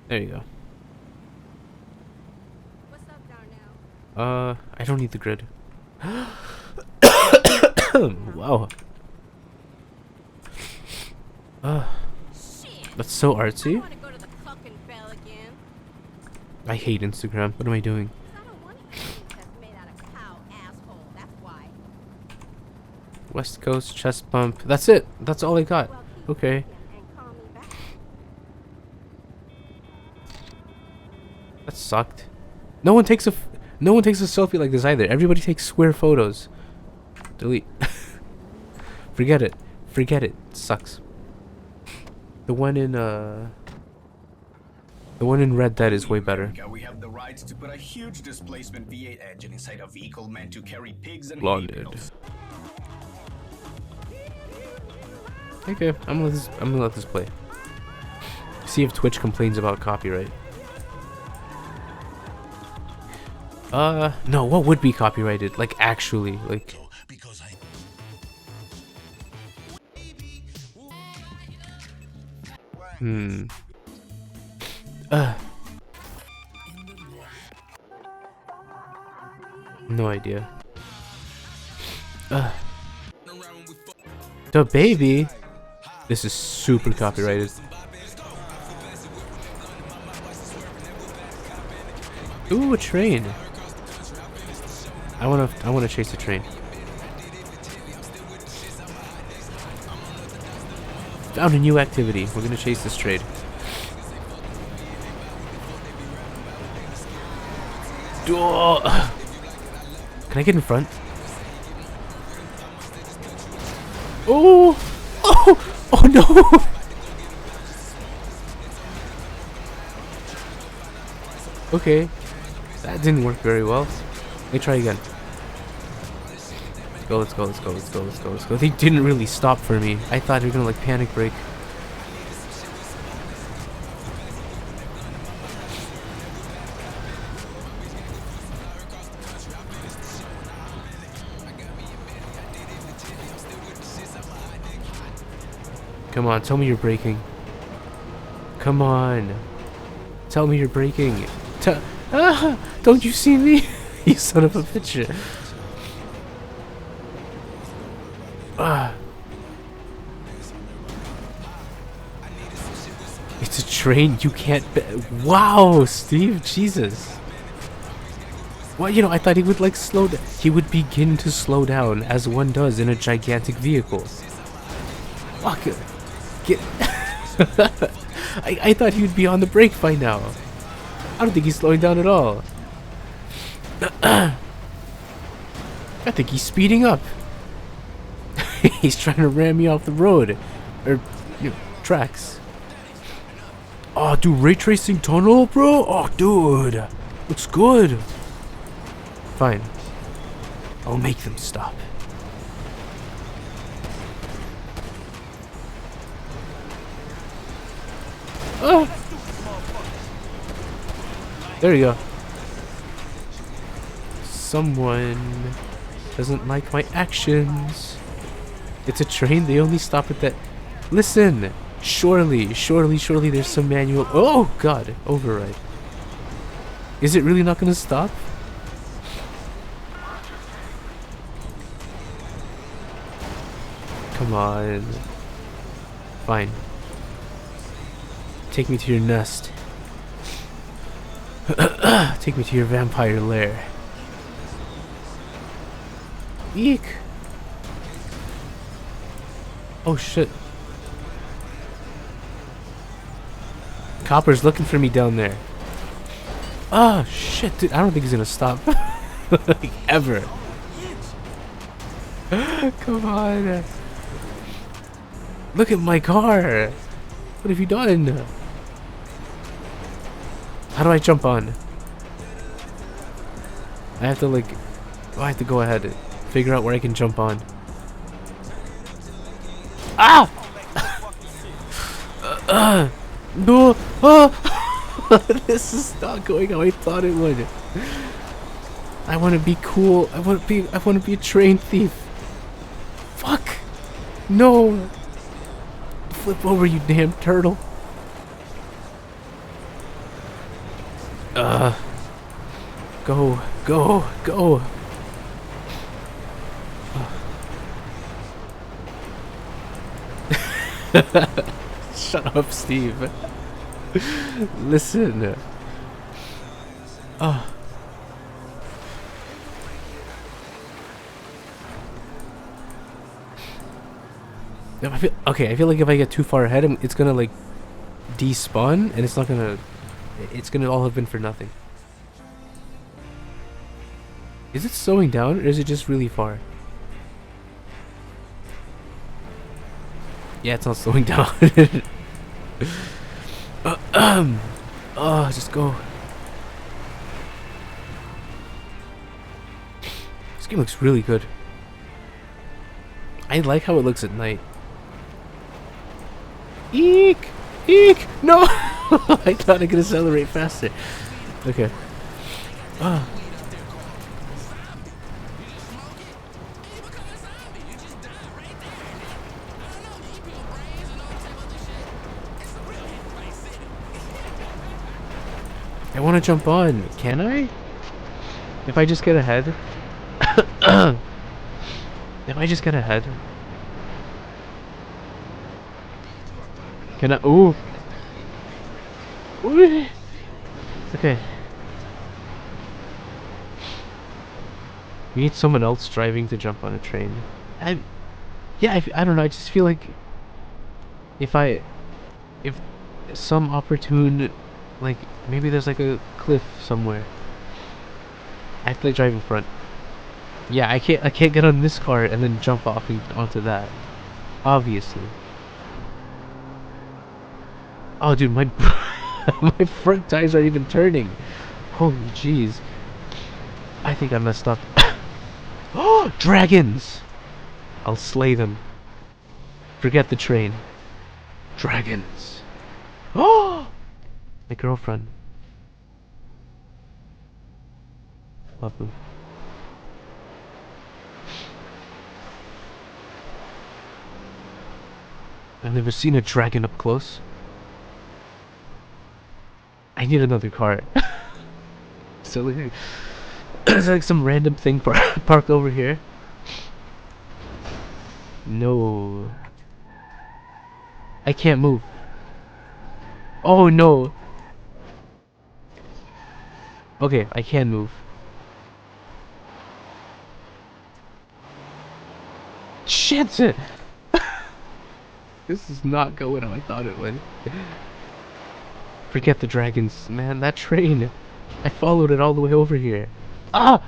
There you go. What's up down now? I don't need the grid. Wow. Shit. That's so I artsy. wanna go to the fucking bell again. I hate Instagram. What am I doing? 'Cause I don't want anything that's made out of cow asshole. That's why. West Coast chest bump. That's it. That's all I got. Well, keep Okay. thinking and call me back. That sucked. No one takes a selfie like this either. Everybody takes square photos. Delete. Forget it. Forget it. It sucks. The one in Red Dead is way better. We have the right to put a huge displacement V8 engine inside a vehicle meant to carry pigs and Blonded. vehicles. Okay, I'm gonna let this play. See if Twitch complains about copyright. No, what would be copyrighted? Like actually, like. No idea. The baby. This is super copyrighted. Ooh, a train. I wanna chase a train. Found a new activity. We're gonna chase this train. Oh. Can I get in front? Oh! Oh! Oh no! Okay. That didn't work very well. Let me try again. Let's go, let's go, let's go, let's go, let's go, let's go. They didn't really stop for me. I thought they were gonna like panic brake. Come on, tell me you're braking. Come on. Tell me you're braking. Don't you see me? You son of a bitch. It's a train you can't wow, Steve, Jesus. Well, you know, I thought he would like slow down. He would begin to slow down as one does in a gigantic vehicle. Fuck it. Get I thought he would be on the brake by now. I don't think he's slowing down at all. I think he's speeding up. He's trying to ram me off the road. Or, you know, tracks. Oh, dude, ray tracing tunnel, bro? Oh, dude. Looks good. Fine. I'll make them stop. Oh. There you go. Someone doesn't like my actions. It's a train. They only stop at that. Listen. Surely there's some manual. Oh, God. Override. Is it really not going to stop? Come on. Fine. Take me to your nest. Take me to your vampire lair. Eek. Oh shit. Copper's looking for me down there. Oh shit, dude. I don't think he's gonna stop. Like, ever. Come on. Look at my car. What have you done? How do I jump on? I have to like... Oh, I have to go ahead and figure out where I can jump on. Ah! No! Oh! This is not going how I thought it would. I want to be cool. I want to be a train thief. Fuck. No. Flip over, you damn turtle. Go, go, go. Shut up, Steve. Listen. Oh. I feel like if I get too far ahead, it's gonna like despawn, and it's not gonna. It's gonna all have been for nothing. Is it slowing down, or is it just really far? Yeah, it's not slowing down. Oh, just go. This game looks really good. I like how it looks at night. Eek! Eek! No! I thought I could accelerate faster. Okay. Ah. I want to jump on. Can I? If I just get ahead? If I just get ahead? Can I? Ooh. Ooh. Okay. We need someone else driving to jump on a train. Yeah, I don't know. I just feel like if some opportune, like maybe there's like a cliff somewhere. I have to like drive in front. Yeah, I can't get on this car and then jump off onto that. Obviously. Oh, dude, my my front tires aren't even turning. Holy jeez. I think I messed up. Oh, dragons! I'll slay them. Forget the train. Dragons. Oh, my girlfriend. Love them. I've never seen a dragon up close. I need another car. So like, there's like some random thing parked over here. No. I can't move. Oh no. Okay, I can move. Shit! This is not going how I thought it would. Forget the dragons, man. That train. I followed it all the way over here. Ah!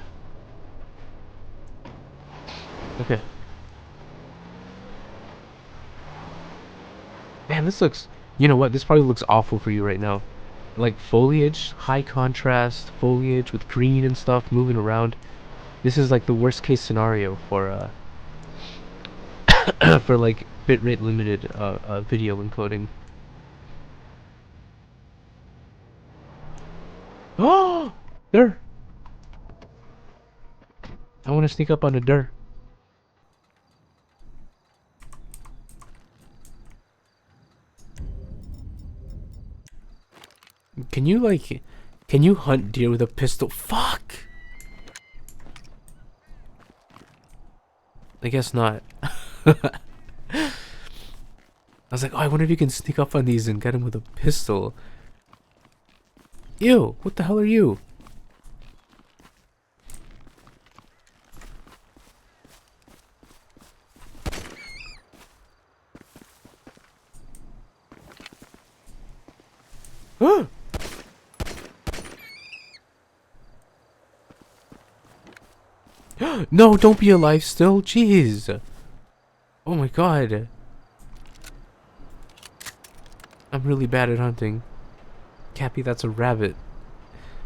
Okay. Man, this looks... You know what? This probably looks awful for you right now. Like foliage, high contrast foliage with green and stuff moving around. This is like the worst case scenario for for like bitrate limited video encoding. Oh, there. I want to sneak up on a dirt. Can you like, can you hunt deer with a pistol? Fuck. I guess not. I was like, oh, I wonder if you can sneak up on these and get him with a pistol. Ew, what the hell are you? Huh? No, don't be alive still. Jeez. Oh my god. I'm really bad at hunting. Cappy, that's a rabbit.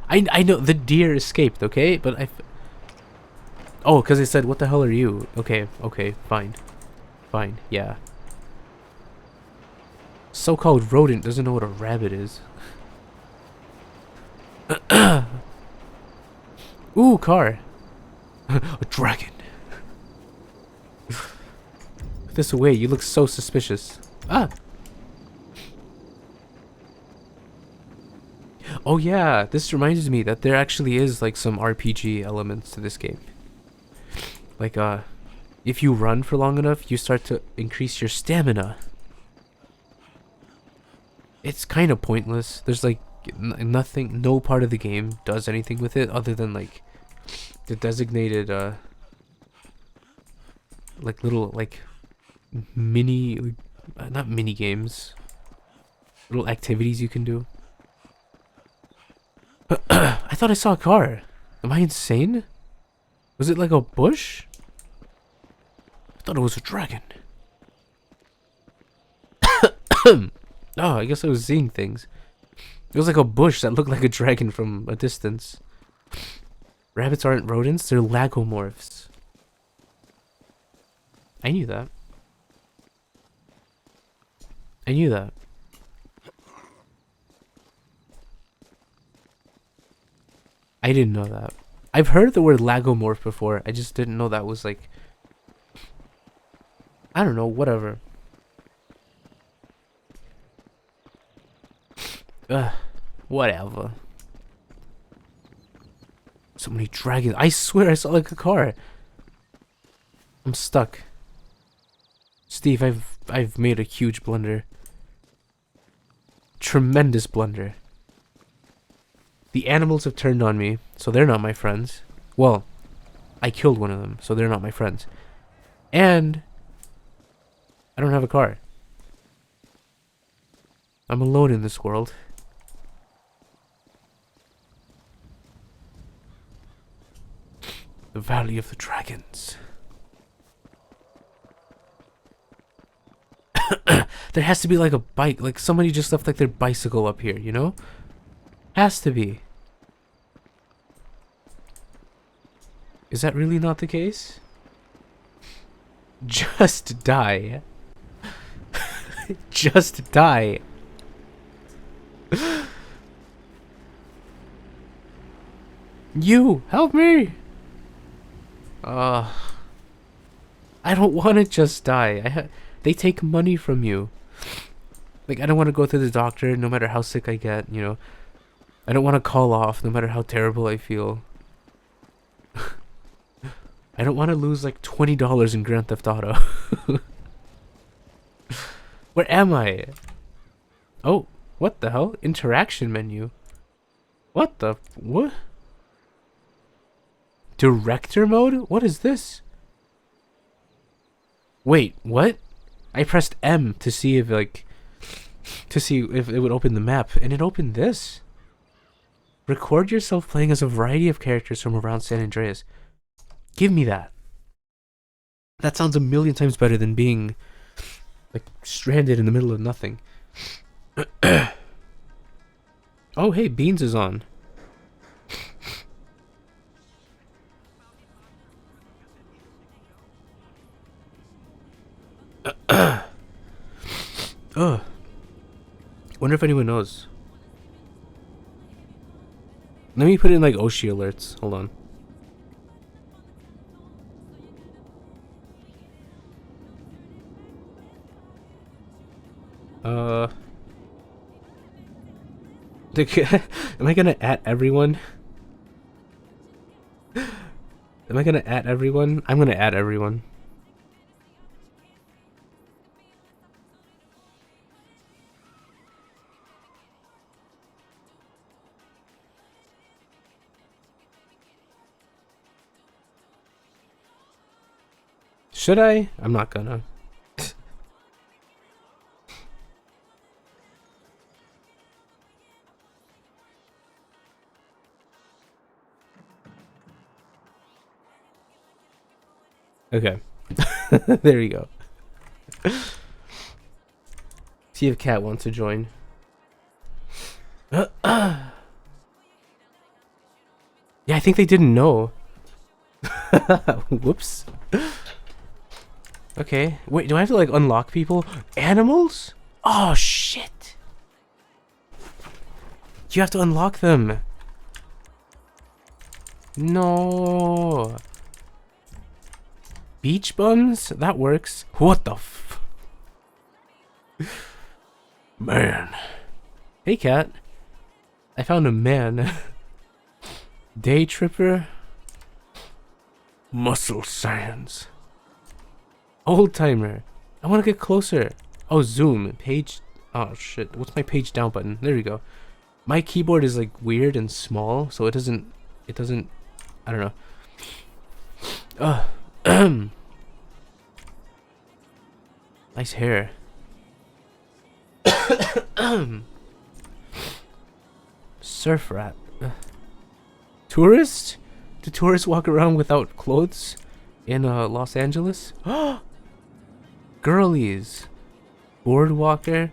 I know the deer escaped, okay? But oh, because it said, what the hell are you? Okay, okay, fine. Fine, yeah. So-called rodent doesn't know what a rabbit is. Ooh, car. A dragon. Put this away. You look so suspicious. Ah. Oh yeah, this reminds me that there actually is like some RPG elements to this game. Like if you run for long enough, you start to increase your stamina. It's kind of pointless. There's like nothing, no part of the game does anything with it other than like the designated like little like mini not mini games, little activities you can do. I thought I saw a car. Am I insane? Was it like a bush? I thought it was a dragon. Oh, I guess I was seeing things. It was like a bush that looked like a dragon from a distance. Rabbits aren't rodents, they're lagomorphs. I knew that. I knew that. I didn't know that. I've heard the word lagomorph before. I just didn't know that was like... I don't know, whatever. Whatever. So many dragons. I swear I saw like a car. I'm stuck. Steve, I've made a huge blunder. Tremendous blunder. The animals have turned on me, so they're not my friends. Well, I killed one of them, so they're not my friends. And I don't have a car. I'm alone in this world. The Valley of the Dragons. There has to be like a bike, like somebody just left like their bicycle up here, you know? Has to be. Is that really not the case? Just die. Just die. You, help me! I don't want to just die. They take money from you. Like, I don't want to go to the doctor no matter how sick I get, you know. I don't want to call off no matter how terrible I feel. I don't want to lose like $20 in Grand Theft Auto. Where am I? Oh, what the hell? Interaction menu. What the... what? Director mode? What is this? Wait, what? I pressed M to see if like... to see if it would open the map, and it opened this. Record yourself playing as a variety of characters from around San Andreas. Give me that. That sounds a million times better than being like stranded in the middle of nothing. Oh, hey, Beans is on. Wonder if anyone knows. Let me put in like Oshi alerts. Hold on. Am I gonna at everyone? Am I gonna at everyone? I'm gonna at everyone. Should I? I'm not gonna. Okay. There you go. See if Kat wants to join. Yeah, I think they didn't know. Whoops. Okay. Wait, do I have to like unlock people? Animals? Oh shit. You have to unlock them. No. Beach bums? That works. What the f... Man. Hey, cat. I found a man. Day tripper. Muscle sands. Old timer. I want to get closer. Oh, zoom. Page. Oh, shit. What's my page down button? There we go. My keyboard is like weird and small, so it doesn't. I don't know. Nice hair. Surf rat. Tourist? Do tourists walk around without clothes in Los Angeles? Girlies. Boardwalker.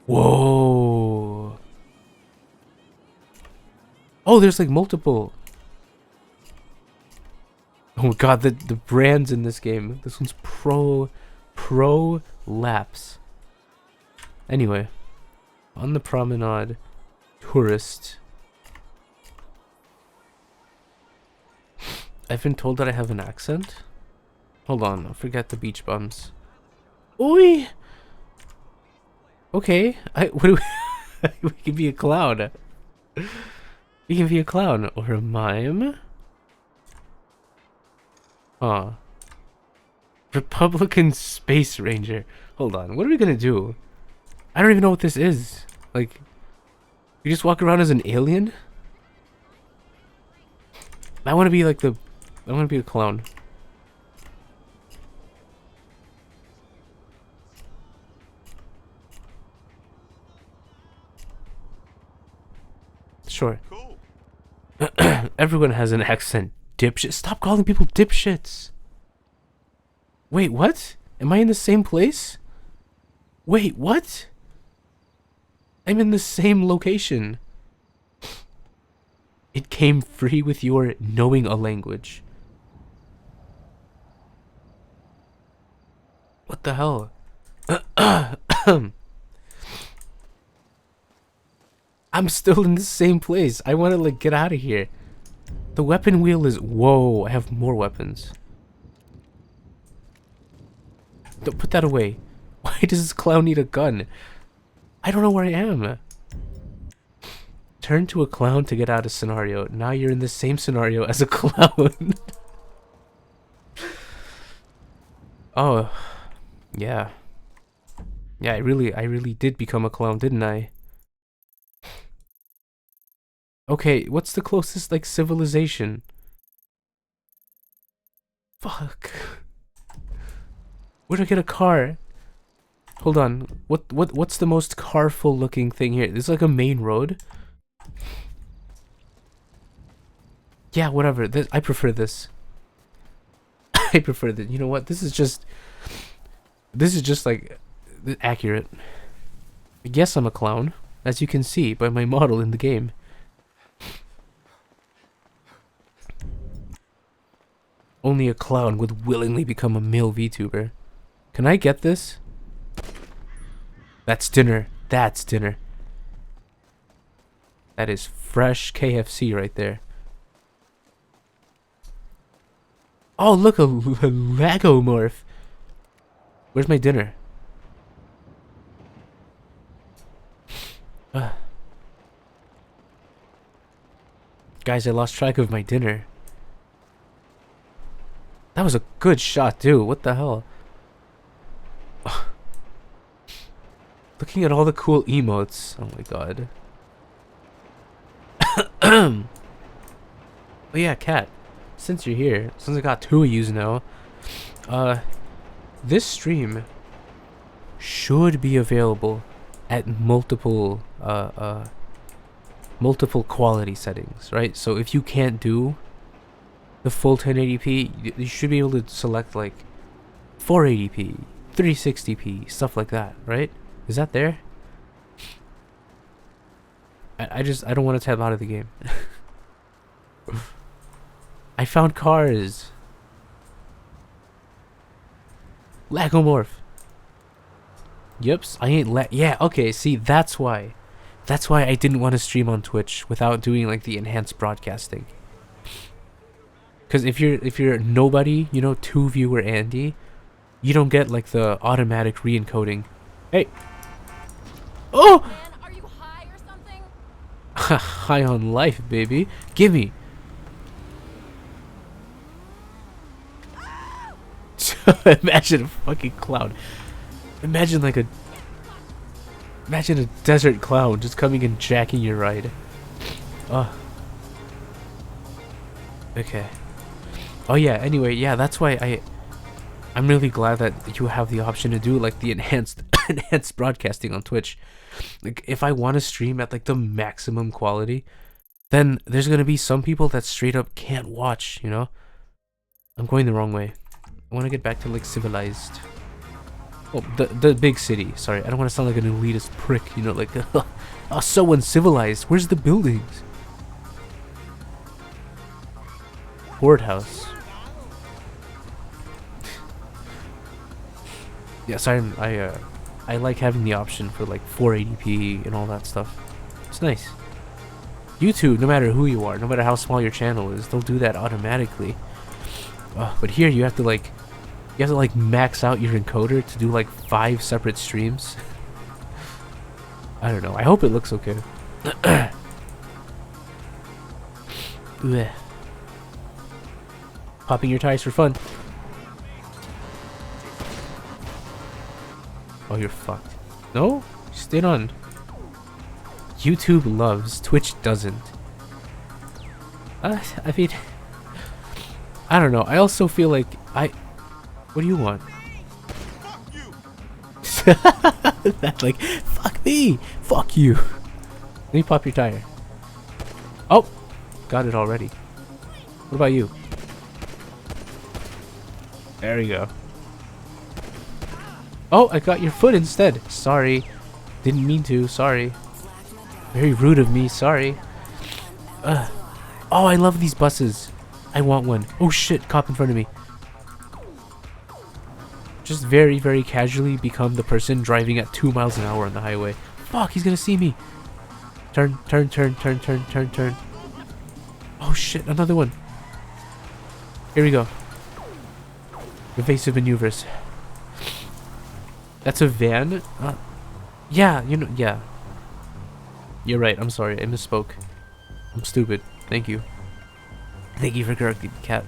Whoa. Oh, there's like multiple. Oh my god, the brands in this game. This one's Pro Laps. Anyway, on the promenade, tourist. I've been told that I have an accent. Hold on, I'll forget the beach bums. Oi! Okay, what do we can be a clown. We can be a clown or a mime. Huh. Republican Space Ranger. Hold on, what are we gonna do? I don't even know what this is. Like, you just walk around as an alien? I want to be like the... I want to be a clown. Sure. Cool. Everyone has an accent, dipshit. Stop calling people dipshits. Wait, what? Am I in the same place? Wait, what? I'm in the same location. It came free with your knowing a language. What the hell? I'm still in the same place. I want to like get out of here. The weapon wheel is... Whoa, I have more weapons. Don't put that away. Why does this clown need a gun? I don't know where I am. Turn to a clown to get out of scenario. Now you're in the same scenario as a clown. Oh, yeah. Yeah, I really did become a clown, didn't I? Okay, what's the closest like civilization? Fuck. Where do I get a car? Hold on. What's the most carful looking thing here? This is like a main road. Yeah, whatever. I prefer this. I prefer that. You know what? This is just like accurate. I guess I'm a clown, as you can see by my model in the game. Only a clown would willingly become a male VTuber. Can I get this? That's dinner. That's dinner. That is fresh KFC right there. Oh, look, a Lego morph. Where's my dinner? Guys, I lost track of my dinner. That was a good shot, too. What the hell? Looking at all the cool emotes. Oh my god. Oh yeah, cat. Since you're here, since I got two of yous now, this stream should be available at multiple quality settings, right? So if you can't do the full 1080p, you should be able to select like 480p, 360p, stuff like that, right? Is that there? I don't want to tab out of the game. I found cars. Lagomorph. Yups, I ain't yeah, okay, see, that's why. That's why I didn't want to stream on Twitch without doing like the enhanced broadcasting. Because if you're nobody, you know, 2 viewer Andy, you don't get like the automatic re-encoding. Hey. Oh. Man, are you high or something? High on life, baby. Gimme. Imagine a fucking clown. Imagine like a desert clown just coming and jacking your ride. Oh. Okay. Oh yeah, anyway, yeah, that's why I'm really glad that you have the option to do like the enhanced enhanced broadcasting on Twitch. Like if I want to stream at like the maximum quality, then there's going to be some people that straight up can't watch, you know? I'm going the wrong way. I want to get back to like civilized. Oh, the big city. Sorry, I don't want to sound like an elitist prick, you know, like oh, so uncivilized. Where's the buildings? Courthouse. Yeah, sorry, I like having the option for like 480p and all that stuff. It's nice. YouTube, no matter who you are, no matter how small your channel is, they'll do that automatically. But here you have to like max out your encoder to do like 5 separate streams. I don't know. I hope it looks okay. Blech. Popping your tires for fun. Oh, you're fucked. No? Stay on. YouTube loves, Twitch doesn't. I mean, I don't know. I also feel like what do you want? That's like, fuck me! Fuck you! Let me pop your tire. Oh! Got it already. What about you? There we go. Oh, I got your foot instead. Sorry. Didn't mean to. Sorry. Very rude of me. Sorry. Oh, I love these buses. I want one. Oh shit, cop in front of me. Just very, very casually become the person driving at 2 miles an hour on the highway. Fuck, he's gonna see me. Turn, turn, turn, turn, turn, turn, turn. Oh shit, another one. Here we go. Evasive maneuvers. That's a van? Yeah, you know, yeah. You're right, I'm sorry, I misspoke. I'm stupid. Thank you. Thank you for correcting the cat.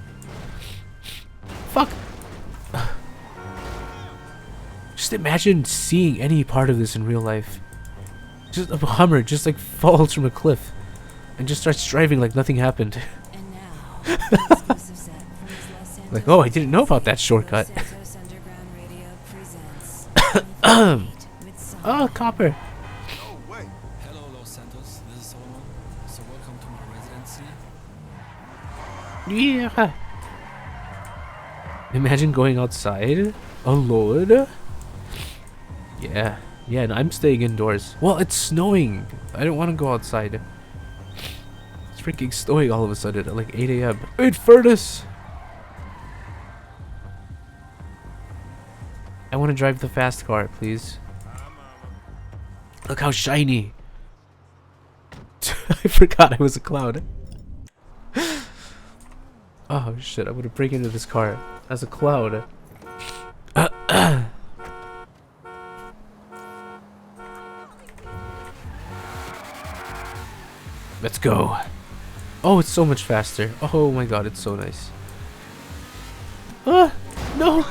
Fuck! Just imagine seeing any part of this in real life. Just a Hummer just like falls from a cliff and just starts driving like nothing happened. Like, oh, I didn't know about that shortcut. Oh, copper. Hello, Los Santos. This is Solomon. So welcome to my residency. Yeah. Imagine going outside. Oh lord. Yeah. Yeah, and I'm staying indoors. Well, it's snowing. I don't want to go outside. It's freaking snowing all of a sudden at like 8 a.m. Wait, furnace! I want to drive the fast car, please. Look how shiny. I forgot I was a cloud. Oh shit, I'm gonna break into this car as a cloud. Let's go. Oh, it's so much faster. Oh my god, it's so nice. No!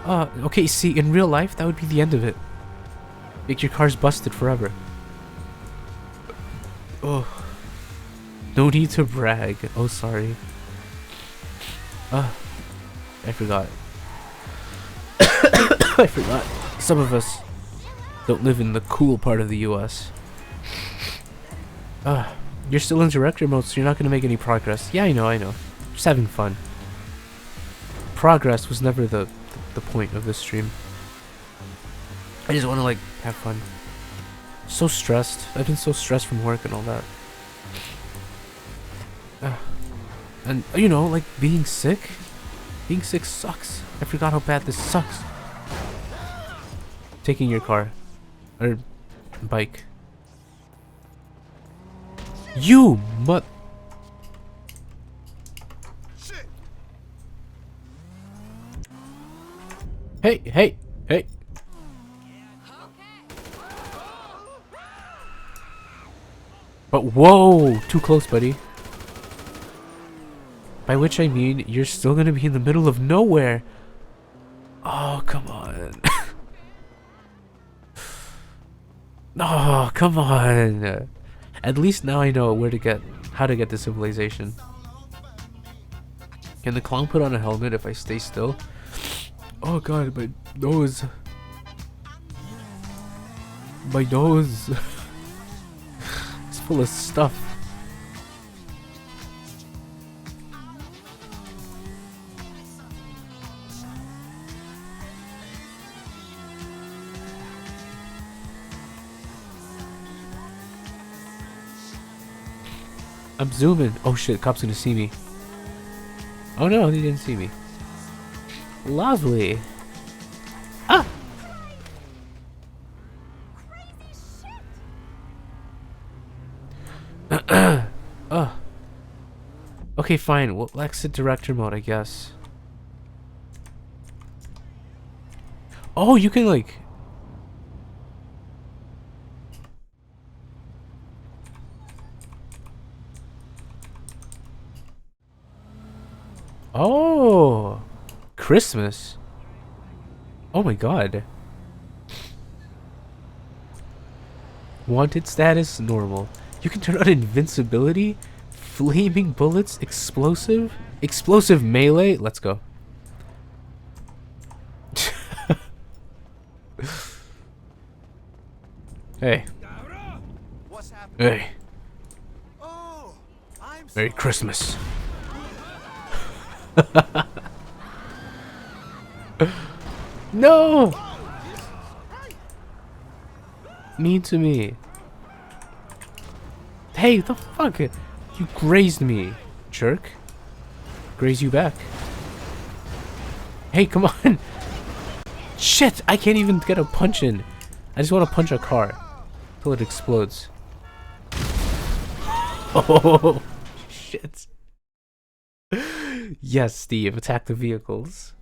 Okay, see, in real life, that would be the end of it. Make your car's busted forever. Oh. No need to brag. Oh, sorry. I forgot. I forgot. Some of us don't live in the cool part of the US. You're still in director mode, so you're not going to make any progress. Yeah, I know. Just having fun. Progress was never the point of this stream. I just want to, like, have fun. So stressed. I've been so stressed from work and all that. And, you know, like, being sick. Being sick sucks. I forgot how bad this sucks. Taking your car. Or bike. You Hey, hey, hey. But whoa, too close, buddy. By which I mean, you're still gonna be in the middle of nowhere. Oh, come on. Oh, come on. At least now I know how to get to civilization. Can the clown put on a helmet if I stay still? Oh god, my nose. My nose. It's full of stuff. I'm zooming. Oh shit, cop's gonna see me. Oh no, he didn't see me. Lovely. Ah! Okay, fine. We'll exit director mode, I guess. Oh, you can like... Oh! Christmas. Oh my god. Wanted status, normal. You can turn on invincibility, flaming bullets, explosive melee. Let's go. Hey. Hey. Merry Christmas. No! Mean to me. Hey, the fuck? You grazed me, jerk. Graze you back. Hey, come on. Shit, I can't even get a punch in. I just want to punch a car till it explodes. Oh, shit. Yes, Steve, attack the vehicles.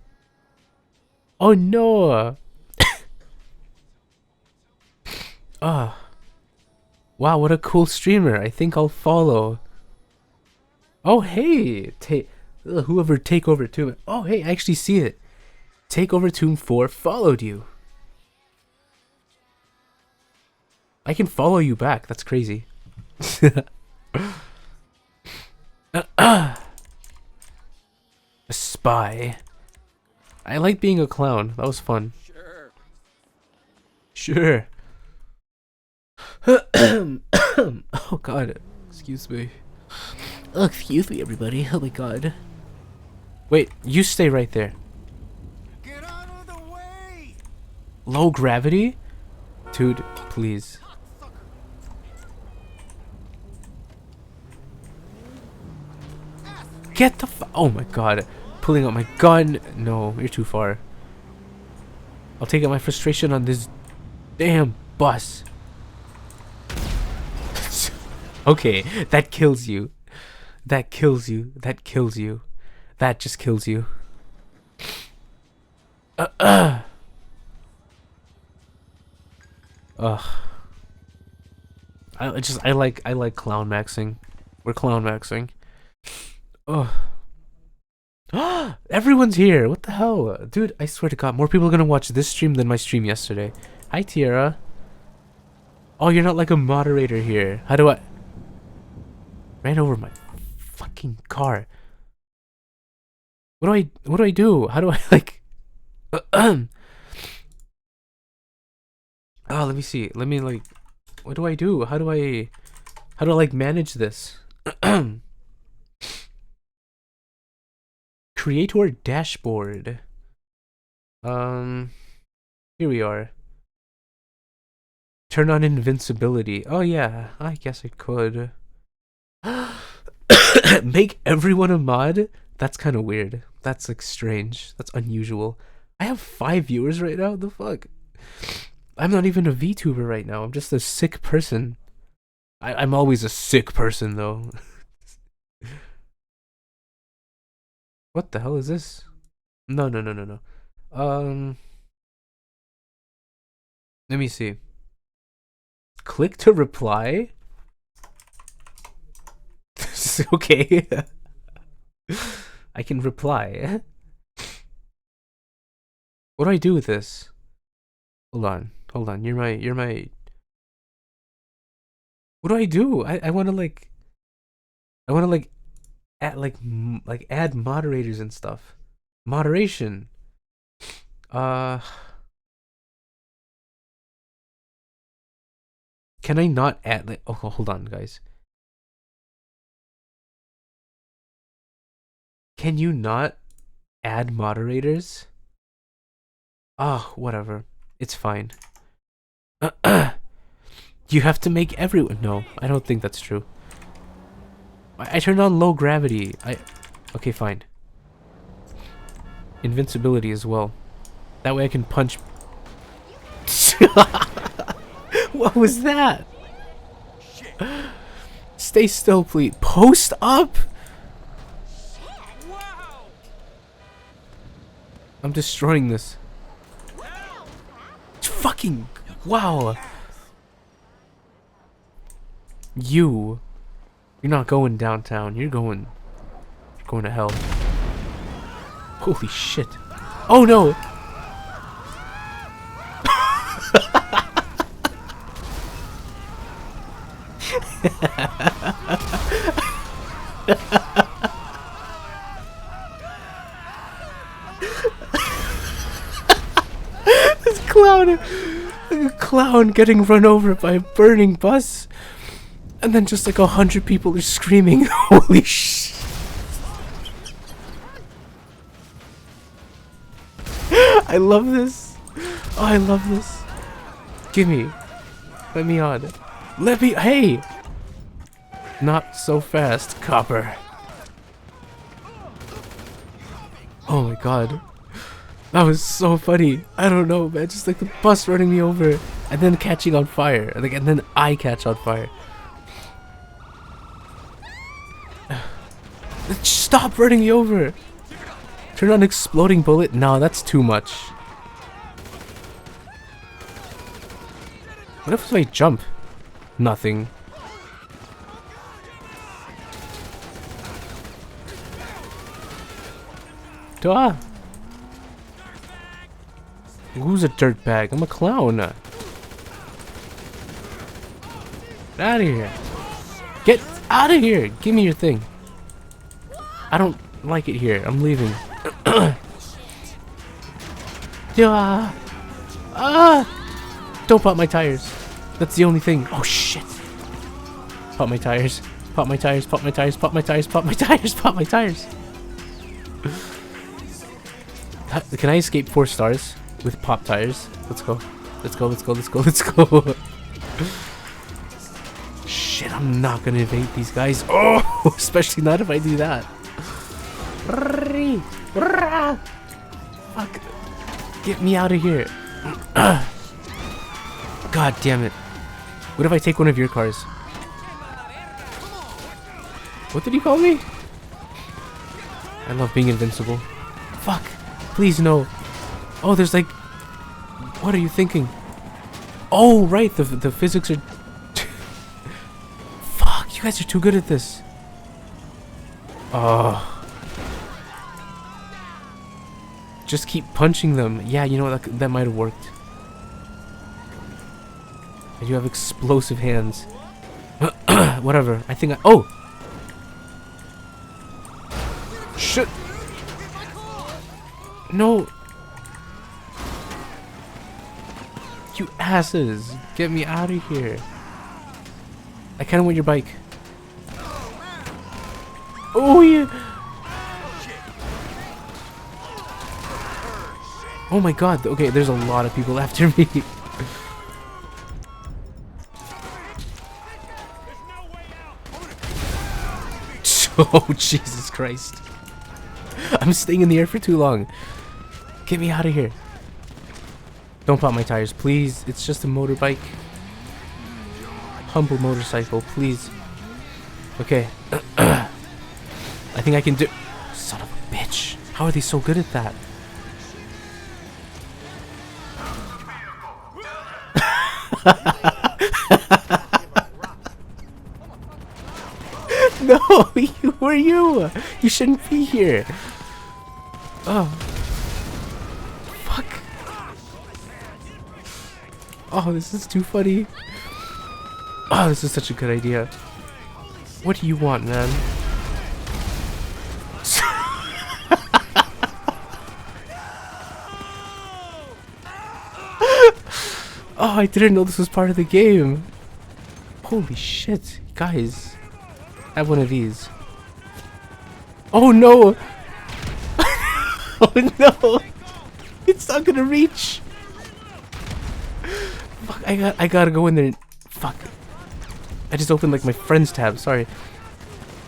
Oh no. Ah. Wow, what a cool streamer. I think I'll follow. Oh, hey. Whoever Takeover Tomb. Oh, hey, I actually see it. Takeover Tomb 4 followed you. I can follow you back. That's crazy. A spy. I like being a clown. That was fun. Sure. Oh god. Excuse me. Oh, excuse me, everybody. Oh my god. Wait, you stay right there. Get out of the way! Low gravity? Dude, please. Get the oh my god. Pulling out my gun. No, you're too far. I'll take out my frustration on this damn bus. Okay, that kills you. That kills you. That kills you. That just kills you. Ugh. I like clown maxing. We're clown maxing. Ugh. Everyone's here. What the hell? Dude, I swear to god, more people are gonna watch this stream than my stream yesterday. Hi, Tiara. Oh, you're not like a moderator here. How do I... Ran over my fucking car. What do I do? How do I like... Oh, let me see. Let me like... What do I do? How do I like manage this? Creator dashboard. Here we are. Turn on invincibility. Oh yeah, I guess I could. Make everyone a mod? That's kind of weird. That's like strange. That's unusual. I have 5 viewers right now? What the fuck? I'm not even a VTuber right now. I'm just a sick person. I'm always a sick person though. What the hell is this? No. Let me see. Click to reply? Okay. I can reply. What do I do with this? Hold on. You're my What do I do? I want to like add moderators and stuff. Moderation. Can I not add like, oh, hold on, guys. Can you not add moderators? Ah, whatever. It's fine. You have to make everyone. No, I don't think that's true. I turned on low gravity. Okay, fine. Invincibility as well. That way I can punch. What was that? Stay still, please. Post up? I'm destroying this. Fucking wow. You're not going downtown. You're going to hell. Holy shit. Oh no. This clown, a clown getting run over by a burning bus, and then just like 100 people are screaming. Holy shit. I love this. Oh, I love this. Gimme. Let me on. Let me. Hey! Not so fast, copper. Oh my god. That was so funny. I don't know, man. Just like the bus running me over and then catching on fire. And then I catch on fire. Stop running me over. Turn on exploding bullet. No, that's too much. What if I jump? Nothing. Duh. Who's a dirtbag? I'm a clown. Get out of here. Get out of here. Give me your thing. I don't like it here. I'm leaving. Don't pop my tires. That's the only thing. Oh shit. Pop my tires. Pop my tires. Pop my tires. Pop my tires. Pop my tires. Pop my tires. Can I escape 4 stars with pop tires? Let's go. Let's go. Let's go. Let's go. Let's go. Shit, I'm not gonna evade these guys. Oh, especially not if I do that. Fuck. Get me out of here. God damn it. What if I take one of your cars? What did he call me? I love being invincible. Fuck. Please no. Oh, there's like... What are you thinking? Oh, right. The physics are... Fuck. You guys are too good at this. Oh. Just keep punching them. Yeah, you know what? That might have worked. I do have explosive hands. Whatever. I think I... Oh! Shit! No! You asses! Get me out of here. I kinda want your bike. Oh yeah! Oh my god, okay, there's a lot of people after me. Oh, Jesus Christ. I'm staying in the air for too long. Get me out of here. Don't pop my tires, please. It's just a motorbike. Humble motorcycle, please. Okay. I think I can do... Son of a bitch. How are they so good at that? No, who are you? You shouldn't be here. Oh. Fuck. Oh, this is too funny. Oh, this is such a good idea. What do you want, man? Oh, I didn't know this was part of the game. Holy shit, guys. I have one of these. Oh no! Oh no! It's not gonna reach! Fuck, I gotta go in there. Fuck. I just opened like my friends tab, sorry.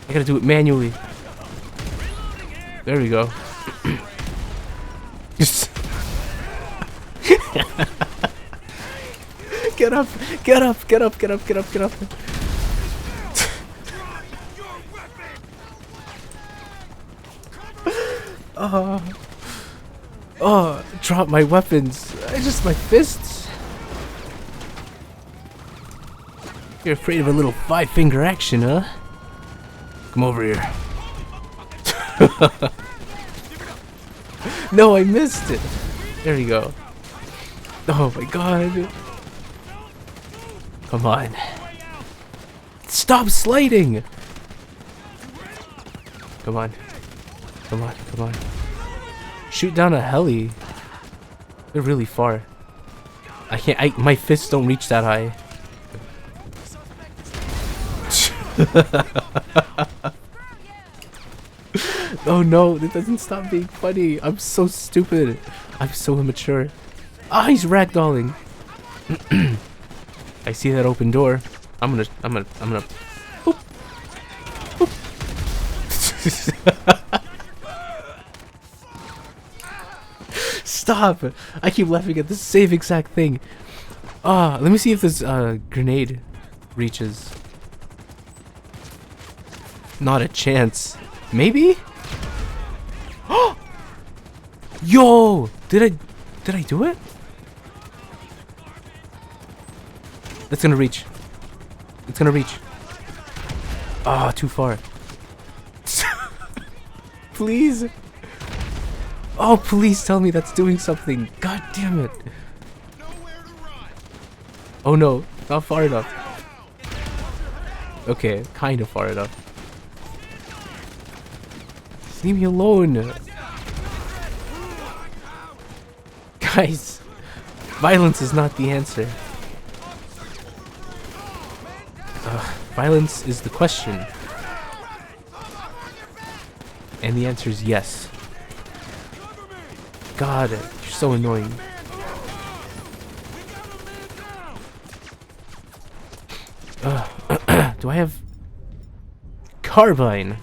I gotta do it manually. There we go. Just get up, get up, get up, get up, get up, get up. Oh, drop my weapons. Just my fists. You're afraid of a little five-finger action, huh? Come over here. No, I missed it. There you go. Oh my god. Come on. Stop sliding! Come on. Come on, come on. Shoot down a heli. They're really far. I can't, my fists don't reach that high. Oh no, it doesn't stop being funny. I'm so stupid. I'm so immature. Ah, he's ragdolling. I see that open door. I'm gonna boop. Boop. Stop! I keep laughing at the same exact thing. Ah, let me see if this grenade reaches. Not a chance. Maybe? Yo! Did I do it? It's gonna reach. It's gonna reach. Ah, too far. Please. Oh, please tell me that's doing something. God damn it. Oh no, not far enough. Okay, kind of far enough. Leave me alone. Guys, violence is not the answer. Violence is the question. And the answer is yes. God, you're so annoying. Do I have carbine?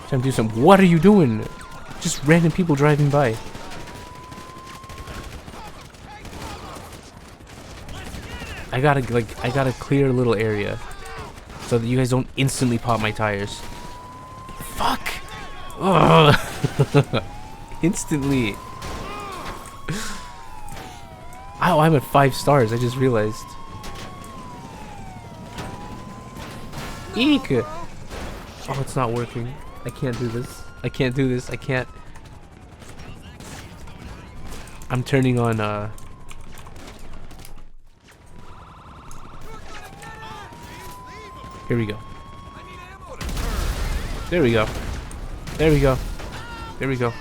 Time to do something. What are you doing? Just random people driving by. I gotta clear a little area so that you guys don't instantly pop my tires. Fuck! Ugh. Instantly. Ow, I'm at 5 stars. I just realized. Eek! Oh, it's not working. I can't do this. I can't do this. I can't. I'm turning on, Here we go. There we go. There we go. There we go.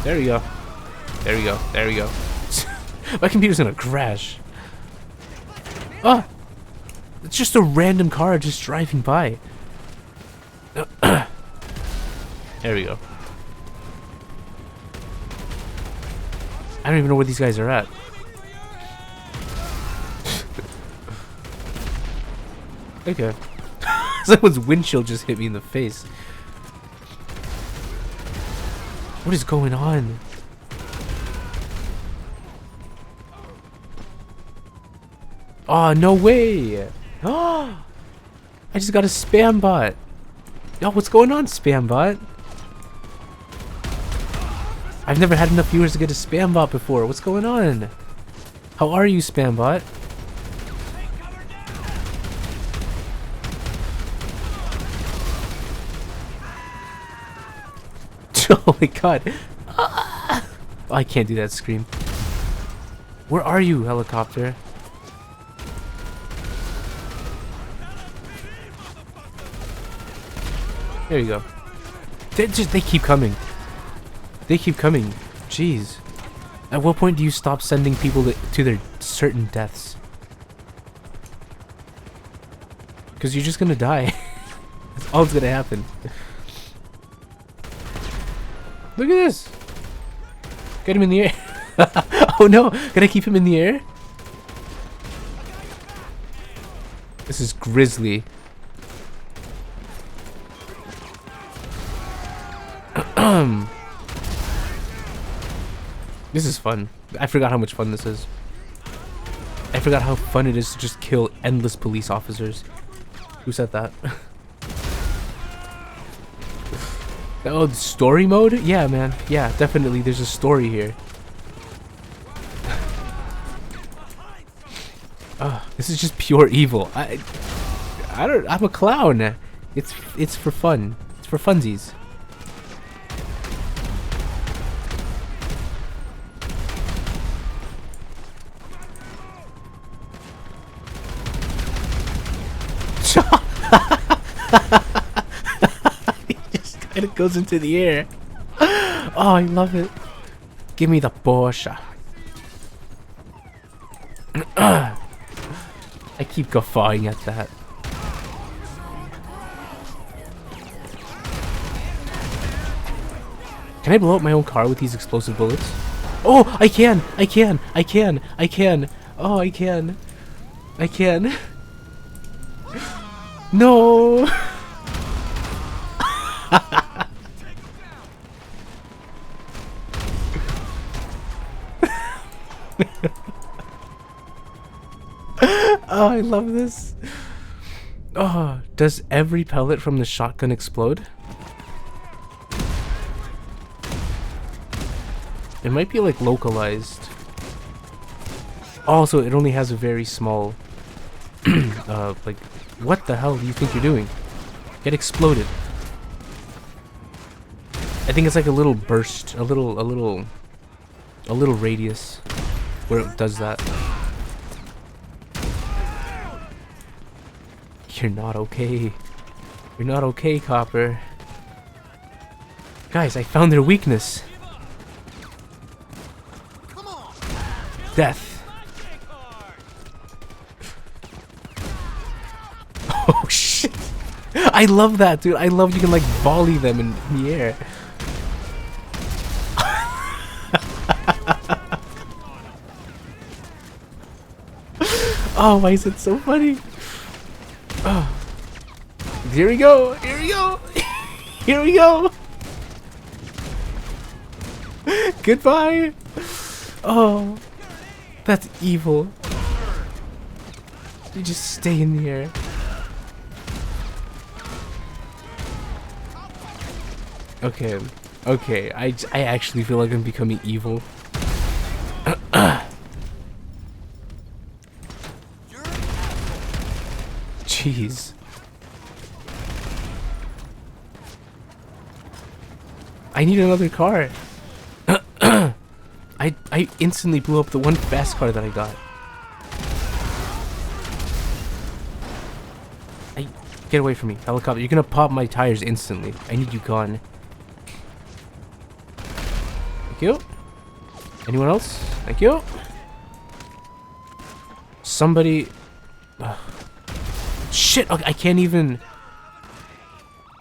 There we go. There we go. There we go. My computer's gonna crash. Oh! It's just a random car just driving by. There we go. I don't even know where these guys are at. Okay. Someone's windshield just hit me in the face. What is going on? Oh, no way! Oh, I just got a spam bot. Yo, what's going on, spam bot? I've never had enough viewers to get a spam bot before. What's going on? How are you, Spambot? Oh my god. Oh, I can't do that scream. Where are you, helicopter? There you go. They keep coming. They keep coming. Jeez. At what point do you stop sending people to their certain deaths? Because you're just gonna die. That's all that's gonna happen. Look at this. Get him in the air. Oh no, can I keep him in the air? This is grisly. This is fun. I forgot how much fun this is. I forgot how fun it is to just kill endless police officers. Who said that? Oh, the story mode? Yeah, man. Yeah, definitely. There's a story here. This is just pure evil. I'm a clown. It's for fun. It's for funsies. He just kind of goes into the air. Oh, I love it. Give me the Porsche. I keep guffawing at that. Can I blow up my own car with these explosive bullets? Oh, I can! I can! I can! I can! Oh, I can! I can! No! Oh, I love this. Oh, does every pellet from the shotgun explode? It might be like localized. Also, it only has a very small like, what the hell do you think you're doing? Get exploded. I think it's like a little burst, a little radius where it does that. You're not okay. You're not okay, Copper. Guys, I found their weakness. Death. Oh shit. I love that, dude. I love you can like volley them in the air. Oh, why is it so funny? Oh. Here we go. Here we go. Here we go. Goodbye. Oh, that's evil. You just stay in the air. Okay, okay. I actually feel like I'm becoming evil. Jeez. I need another car. I instantly blew up the one fast car that I got. Get away from me, helicopter. You're gonna pop my tires instantly. I need you gone. Thank you. Anyone else? Thank you. Somebody... Shit! Okay, I can't even...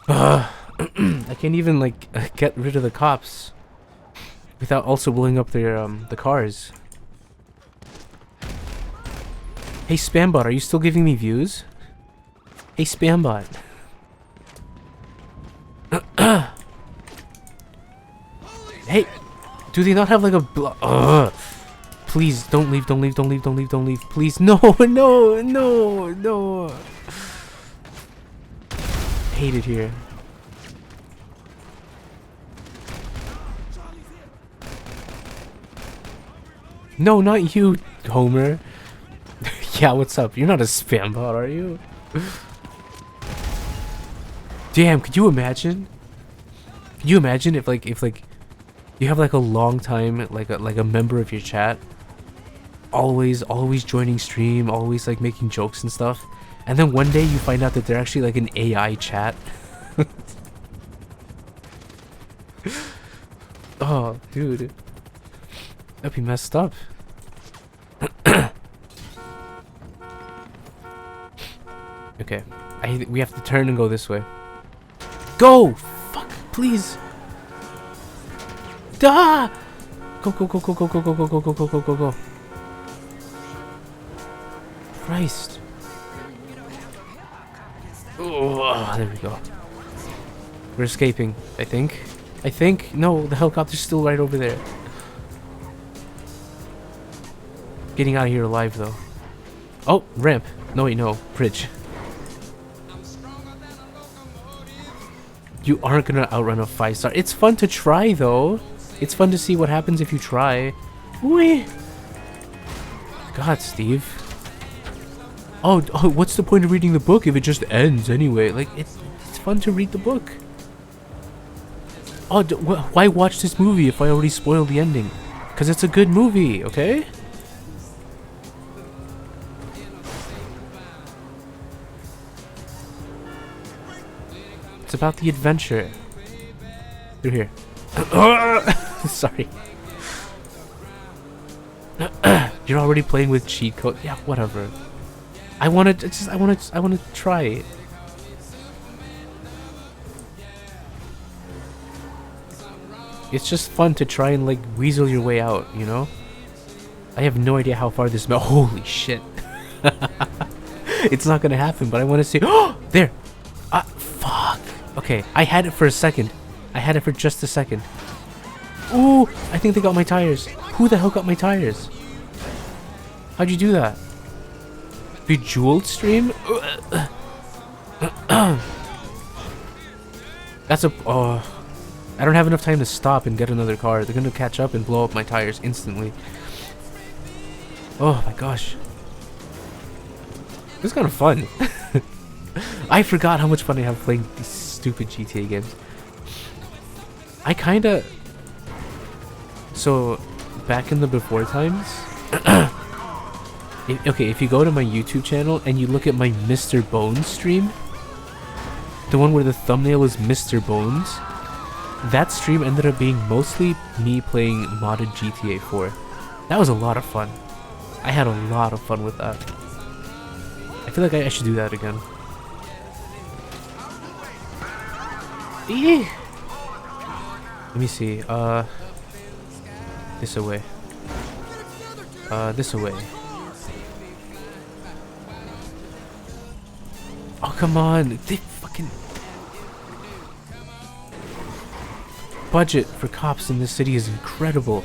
I can't even, like, get rid of the cops without also blowing up their, the cars. Hey, Spambot, are you still giving me views? Hey, Spambot. Hey, do they not have, like, a... Please, don't leave, don't leave, don't leave, don't leave, don't leave. Please, no, no, no, no. Hate it here. No, not you. Homer. Yeah, what's up? You're not a spam bot, are you? Damn, could you imagine? Could you imagine if like you have like a long time like a member of your chat always joining stream, always like making jokes and stuff, and then one day you find out that they're actually like an AI chat. Oh, dude. That'd be messed up. Okay. We have to turn and go this way. Go! Fuck, please. Duh! Go, go, go, go, go, go, go, go, go, go, go, go, go, go. Christ. Oh, there we go. We're escaping, I think. No, the helicopter's still right over there. Getting out of here alive, though. Oh, ramp. No, wait, no. Bridge. You aren't gonna outrun a 5-star. It's fun to try, though. It's fun to see what happens if you try. Whee! God, Steve. Oh, what's the point of reading the book if it just ends anyway? Like, it's fun to read the book. Oh, why watch this movie if I already spoiled the ending? Because it's a good movie, okay? It's about the adventure. Through here. Sorry. You're already playing with cheat code. Yeah, whatever. I want to try it. It's just fun to try and like weasel your way out, you know? I have no idea how far this holy shit. It's not gonna happen, but I want to see. Oh, there. Fuck. Okay, I had it for a second. I had it for just a second. Ooh, I think they got my tires. Who the hell got my tires? How'd you do that? Bejeweled stream? That's a... Oh, I don't have enough time to stop and get another car. They're gonna catch up and blow up my tires instantly. Oh my gosh. This is kind of fun. I forgot how much fun I have playing these stupid GTA games. I kinda... So, back in the before times... Okay, if you go to my YouTube channel and you look at my Mr. Bones stream, the one where the thumbnail is Mr. Bones, that stream ended up being mostly me playing modded GTA 4. That was a lot of fun. I had a lot of fun with that. I feel like I should do that again. Eee! Let me see. This away. This away. Oh, come on. They fucking... Budget for cops in this city is incredible.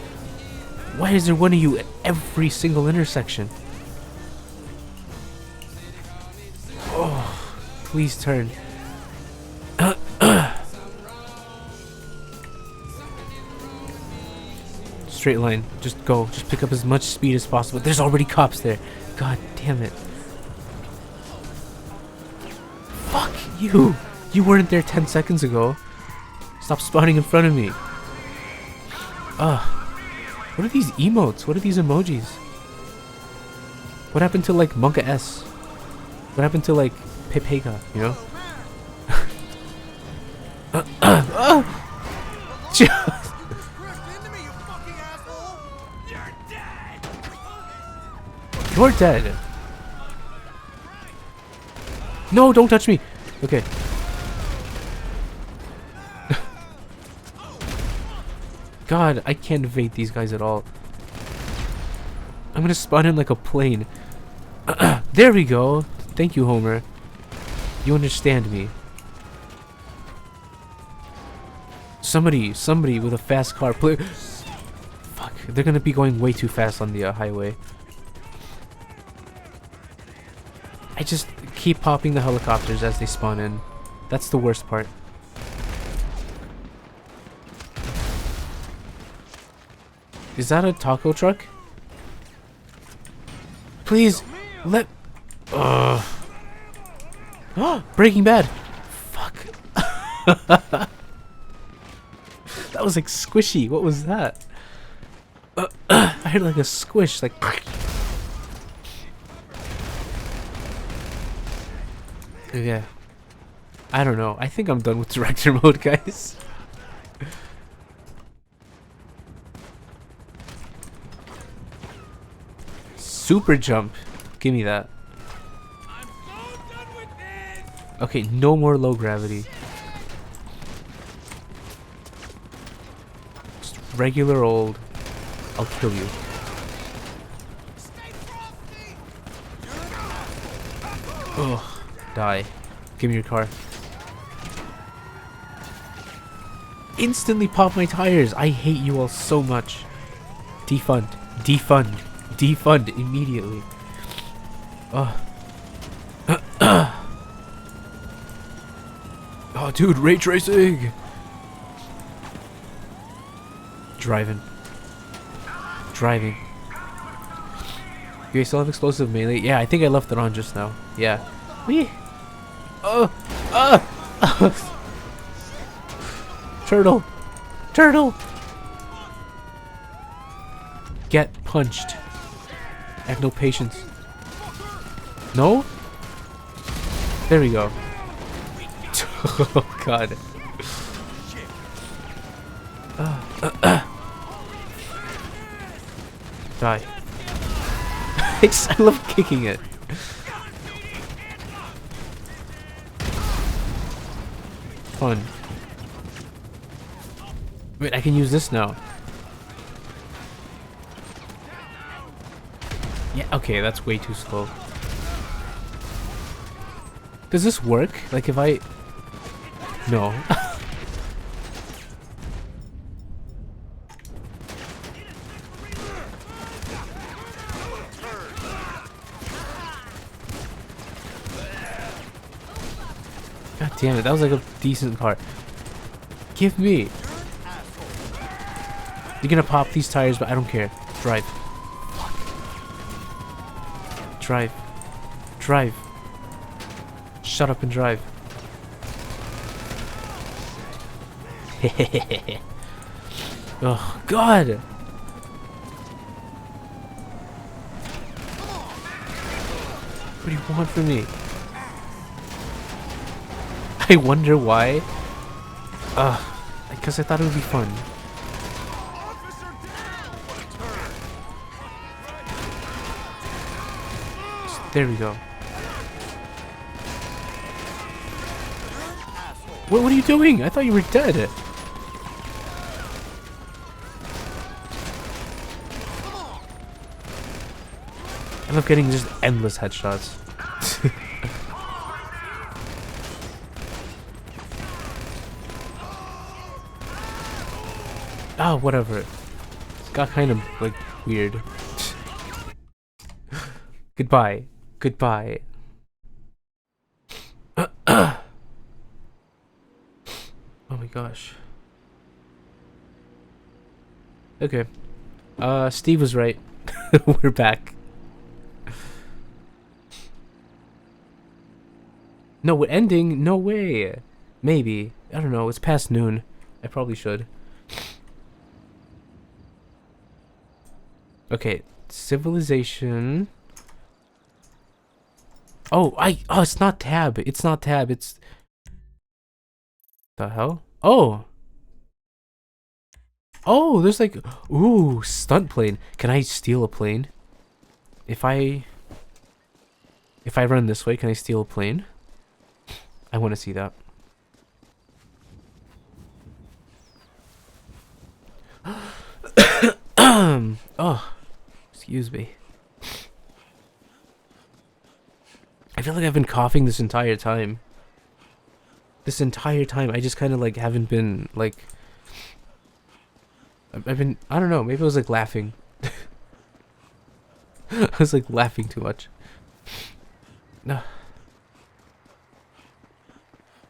Why is there one of you at every single intersection? Oh, please turn. Straight line. Just go. Just pick up as much speed as possible. There's already cops there. God damn it. Fuck you. You weren't there 10 seconds ago. Stop spawning in front of me. What are these emotes? What are these emojis? What happened to like Monka S? What happened to like Pepega, you know? You're dead. No, don't touch me. Okay. God, I can't evade these guys at all. I'm gonna spawn in like a plane. There we go. Thank you, Homer. You understand me. Somebody with a fast car. Fuck, they're gonna be going way too fast on the highway. I just keep popping the helicopters as they spawn in. That's the worst part. Is that a taco truck? Please, let... Breaking Bad! Fuck. That was like squishy. What was that? I heard like a squish, like... Okay. I don't know. I think I'm done with director mode, guys. Super jump. Give me that. Okay, no more low gravity. Just regular old. I'll kill you. Ugh. Die. Give me your car. Instantly pop my tires. I hate you all so much. Defund. Defund. Defund immediately. Oh, dude, ray tracing. Driving. Driving. You still have explosive melee? Yeah, I think I left it on just now. Yeah. Wee. Oh. Turtle. Turtle. Get punched. I have no patience. No? There we go. Oh god. Die. I love kicking it. Fun. Wait, I can use this now. Yeah, okay, that's way too slow. Does this work? Like if I... No. God damn it, that was like a decent car. Give me. You're gonna pop these tires, but I don't care. Drive. Drive. Drive. Shut up and drive. Oh, God. What do you want from me? I wonder why. Because I thought it would be fun. There we go. What are you doing? I thought you were dead. I love getting just endless headshots. Ah, whatever. It's got kind of like weird. Goodbye. Goodbye. Oh my gosh. Okay. Steve was right. We're back. No, we're ending? No way. Maybe. I don't know. It's past noon. I probably should. Okay. Civilization. Oh, it's not tab. It's not tab. It's... The hell? Oh! Oh, there's like... Ooh, stunt plane. Can I steal a plane? If I run this way, can I steal a plane? I want to see that. Oh, excuse me. I feel like I've been coughing this entire time. This entire time, I just kind of like haven't been like... I've been... I don't know, maybe I was like laughing. I was like laughing too much. No.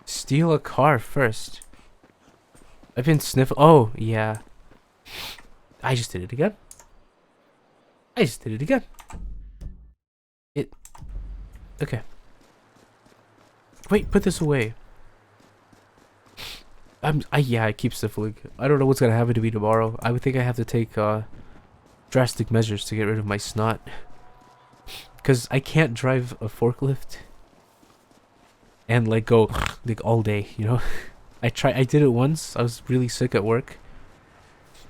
Steal a car first. I've been sniffing... Oh, yeah. I just did it again. It... Okay. Wait, put this away. Yeah, I keep sniffling. I don't know what's gonna happen to me tomorrow. I would think I have to take drastic measures to get rid of my snot. Cause I can't drive a forklift and like go like all day, you know? I did it once. I was really sick at work.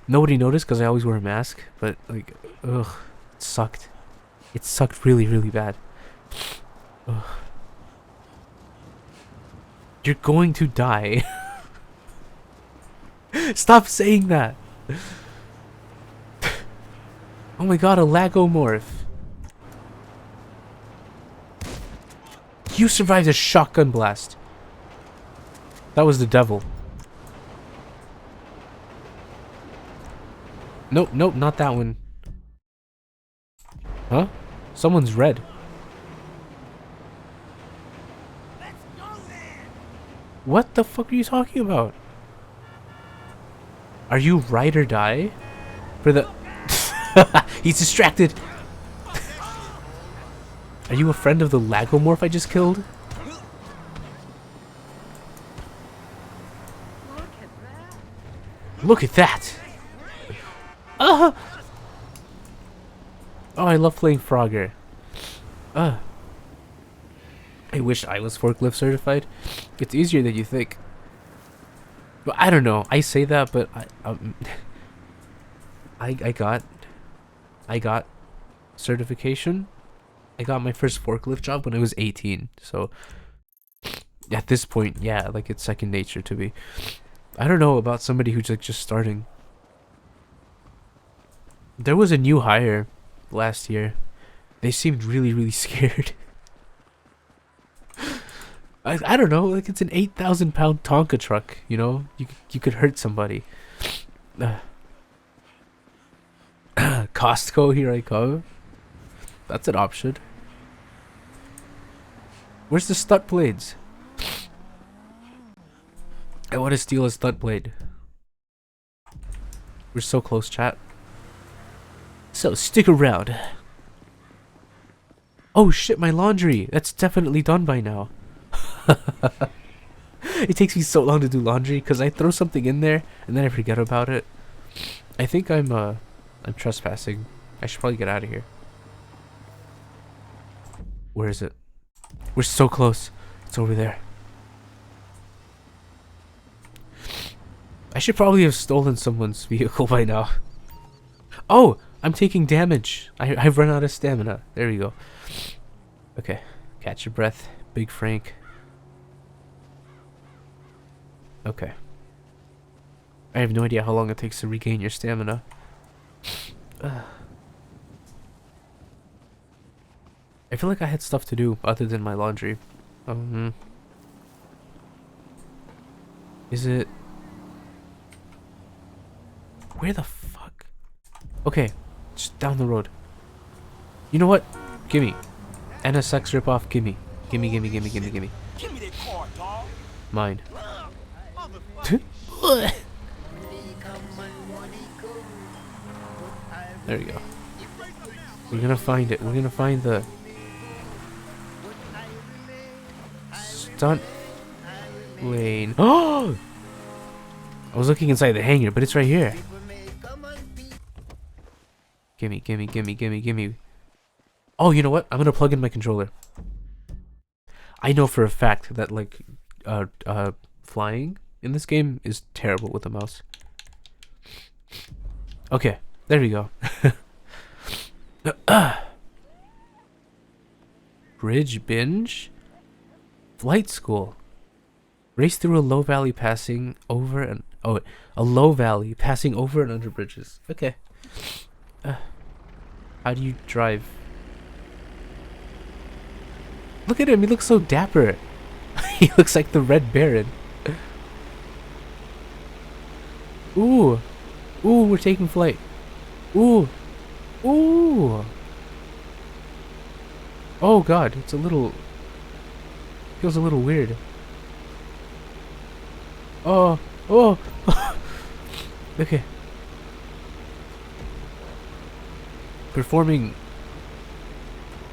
Nobody noticed because I always wear a mask, but like, ugh, it sucked. It sucked really, really bad. Ugh. You're going to die. Stop saying that. Oh my god, a lagomorph. You survived a shotgun blast. That was the devil. Nope, nope, not that one. Huh? Someone's red. What the fuck are you talking about? Are you ride or die? For the... He's distracted! Are you a friend of the lagomorph I just killed? Look at that! Oh, I love playing Frogger. I wish I was forklift certified. It's easier than you think. But I don't know. I say that, but I got certification. I got my first forklift job when I was 18. So at this point, yeah, like it's second nature to me. I don't know about somebody who's like just starting. There was a new hire last year. They seemed really, really scared. I don't know, like it's an 8,000 pound Tonka truck, you know? You could hurt somebody. Costco, here I come. That's an option. Where's the stud blades? I want to steal a stud blade. We're so close, chat. So stick around. Oh shit, my laundry. That's definitely done by now. It takes me so long to do laundry because I throw something in there and then I forget about it. I think I'm trespassing. I should probably get out of here. Where is it? We're so close. It's over there. I should probably have stolen someone's vehicle by now. Oh, I'm taking damage. I've run out of stamina. There we go. Okay, catch your breath, Big Frank. Okay. I have no idea how long it takes to regain your stamina. I feel like I had stuff to do other than my laundry. Is it... Where the fuck? Okay, just down the road. You know what? Gimme. NSX ripoff, gimme. Gimme, gimme, gimme, gimme, gimme. Give me that car, dog. Mine. There we go. We're gonna find it. We're gonna find the stunt lane. Oh! I was looking inside the hangar, but it's right here. Gimme, gimme, gimme, gimme, gimme. Oh, you know what? I'm gonna plug in my controller. I know for a fact that like flying in this game is terrible with a mouse. Okay, there we go. Bridge binge? Flight school. Race through a low valley passing over and... Oh, a low valley passing over and under bridges. Okay. How do you drive? Look at him, he looks so dapper. He looks like the Red Baron. Ooh. Ooh, we're taking flight. Ooh. Ooh. Oh god, it's a little... Feels a little weird. Oh. Oh. Okay. Performing...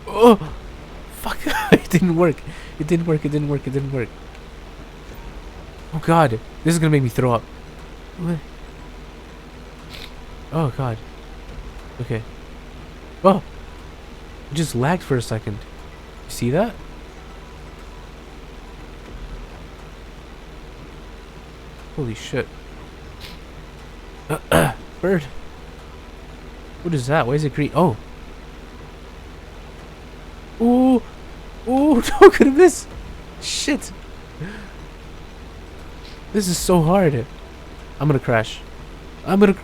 Oh. fuck! It didn't work. It didn't work. It didn't work. It didn't work. Oh god, this is gonna make me throw up. What? Oh god. Okay. Oh, it just lagged for a second. You see that? Holy shit. Bird. What is that? Why is it green? Oh. Ooh. Ooh, don't go to this. Shit. This is so hard. I'm gonna crash. I'm gonna...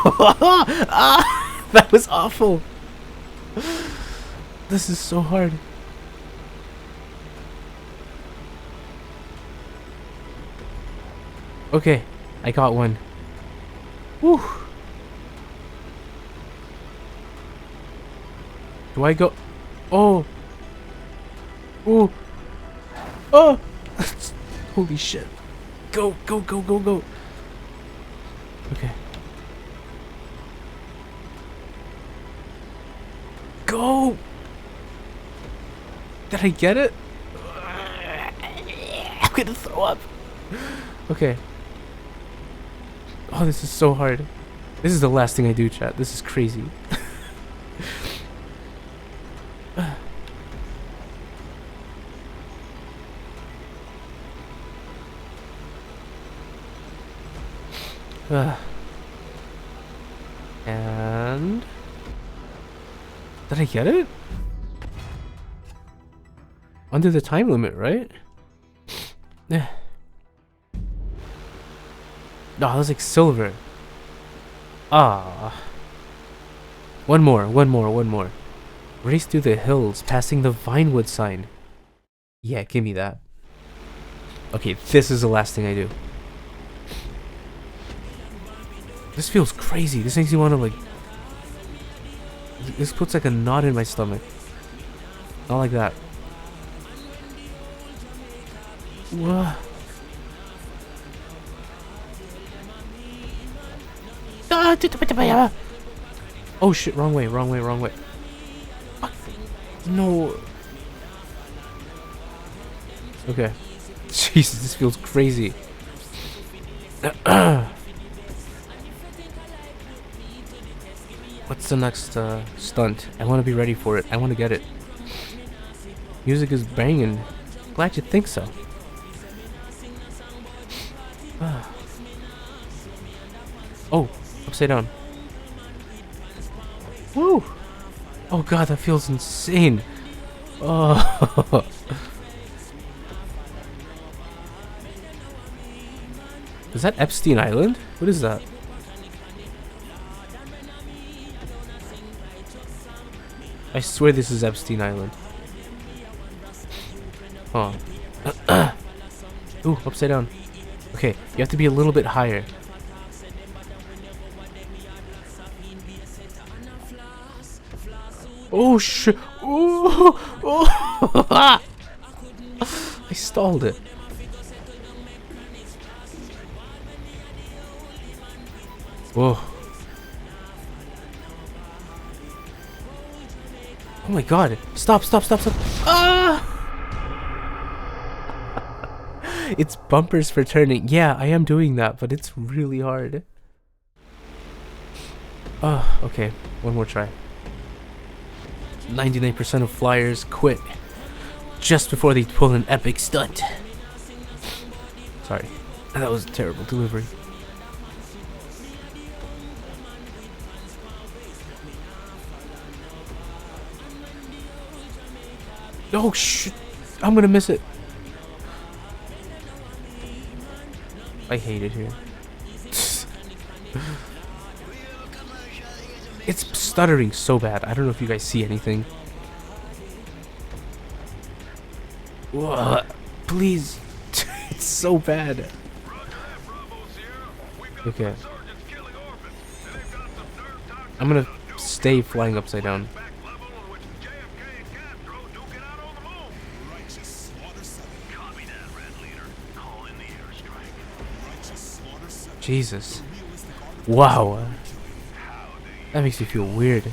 Ah, that was awful. This is so hard. Okay, I got one. Woo. Do I go? Oh. Oh. Oh. Holy shit. Go, go, go, go, go. Okay. Go. Did I get it? I'm gonna throw up. Okay. Oh, this is so hard. This is the last thing I do, chat. This is crazy. And... Did I get it? Under the time limit, right? Yeah. No, that was like silver. Ah. One more. Race through the hills, passing the Vinewood sign. Yeah, give me that. Okay, this is the last thing I do. This feels crazy. This makes me want to like... This puts like a knot in my stomach. Not like that. Whoa. Oh shit, wrong way. Fuck. No. Okay. Jesus, this feels crazy. What's the next stunt? I want to be ready for it. I want to get it. Music is banging. Glad you think so. Oh, upside down. Woo! Oh god, that feels insane. Oh. Is that Epstein Island? What is that? I swear this is Epstein Island. Huh. Ooh, upside down. Okay, you have to be a little bit higher. Oh shit! Oh, oh. I stalled it. Whoa. Oh my god. Stop. Ah! It's bumpers for turning. Yeah, I am doing that, but it's really hard. Oh, okay. One more try. 99% of flyers quit just before they pull an epic stunt. Sorry. That was a terrible delivery. Oh shit! I'm gonna miss it. I hate it here. It's stuttering so bad. I don't know if you guys see anything. Whoa, please. It's so bad. Okay. I'm gonna stay flying upside down. Jesus. Wow. That makes me feel weird.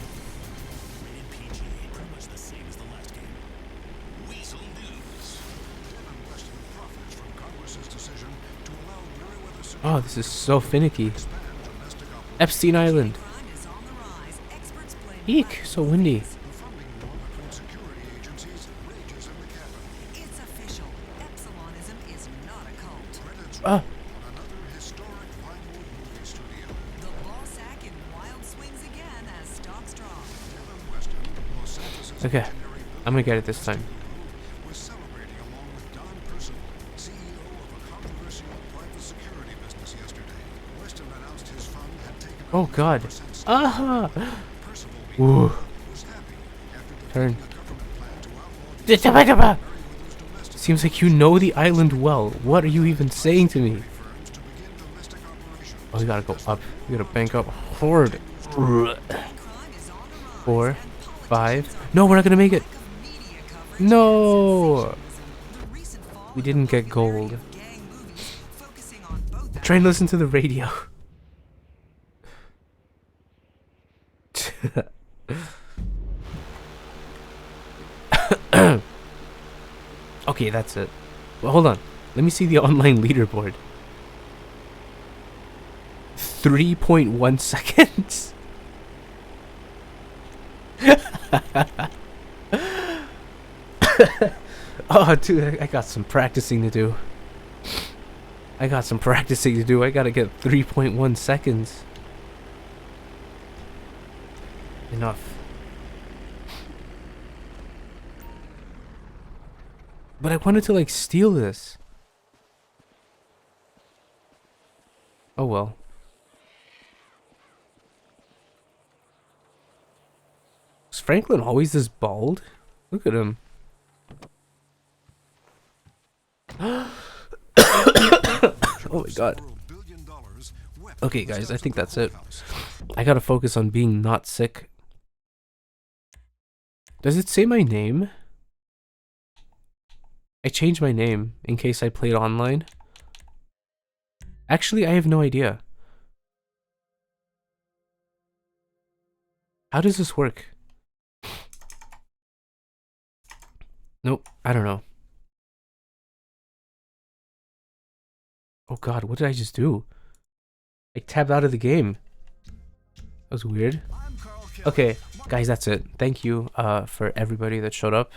Oh, this is so finicky. Epstein Island. Eek, so windy. Ah. Okay, I'm gonna get it this time. Oh God! Aha! Ooh. Turn. Seems like you know the island well. What are you even saying to me? Oh, we gotta go up. We gotta bank up hard. 4, 5. No, we're not gonna make it. No. We didn't get gold. Try and listen to the radio. Okay, that's it. Well, hold on. Let me see the online leaderboard. 3.1 seconds. Oh, dude, I got some practicing to do. I gotta get 3.1 seconds. Enough. But I wanted to, like, steal this. Oh well. Is Franklin always this bald? Look at him. Oh my God. Okay, guys, I think that's it. I gotta focus on being not sick. Does it say my name? I changed my name in case I played online. Actually, I have no idea. How does this work? Nope, I don't know. Oh God, what did I just do? I tabbed out of the game. That was weird. Okay, guys, that's it. Thank you for everybody that showed up.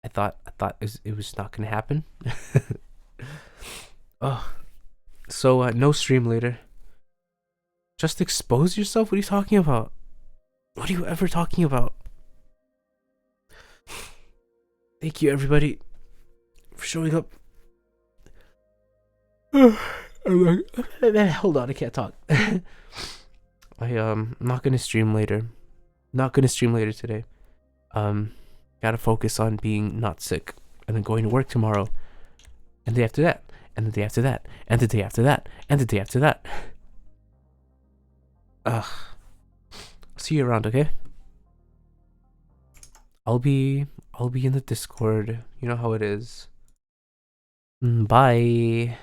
I thought it was not gonna happen. Oh, so no stream later. Just expose yourself? What are you talking about? What are you ever talking about? Thank you, everybody, for showing up. Hold on, I can't talk. I'm not gonna stream later. Not gonna stream later today. Gotta focus on being not sick, and then going to work tomorrow, and the day after that, and the day after that, and the day after that, and the day after that. See you around, okay? I'll be in the Discord. You know how it is. Bye.